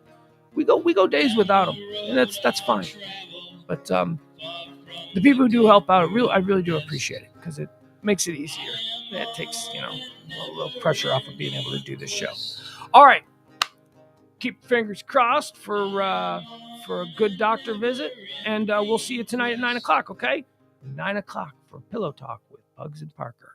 We go days without them, and that's fine. But the people who do help out, I really do appreciate it, because it makes it easier. It takes a little pressure off of being able to do this show. All right. Keep fingers crossed for a good doctor visit, and we'll see you tonight at 9 o'clock, okay? 9 o'clock for Pillow Talk with Pugs and Parker.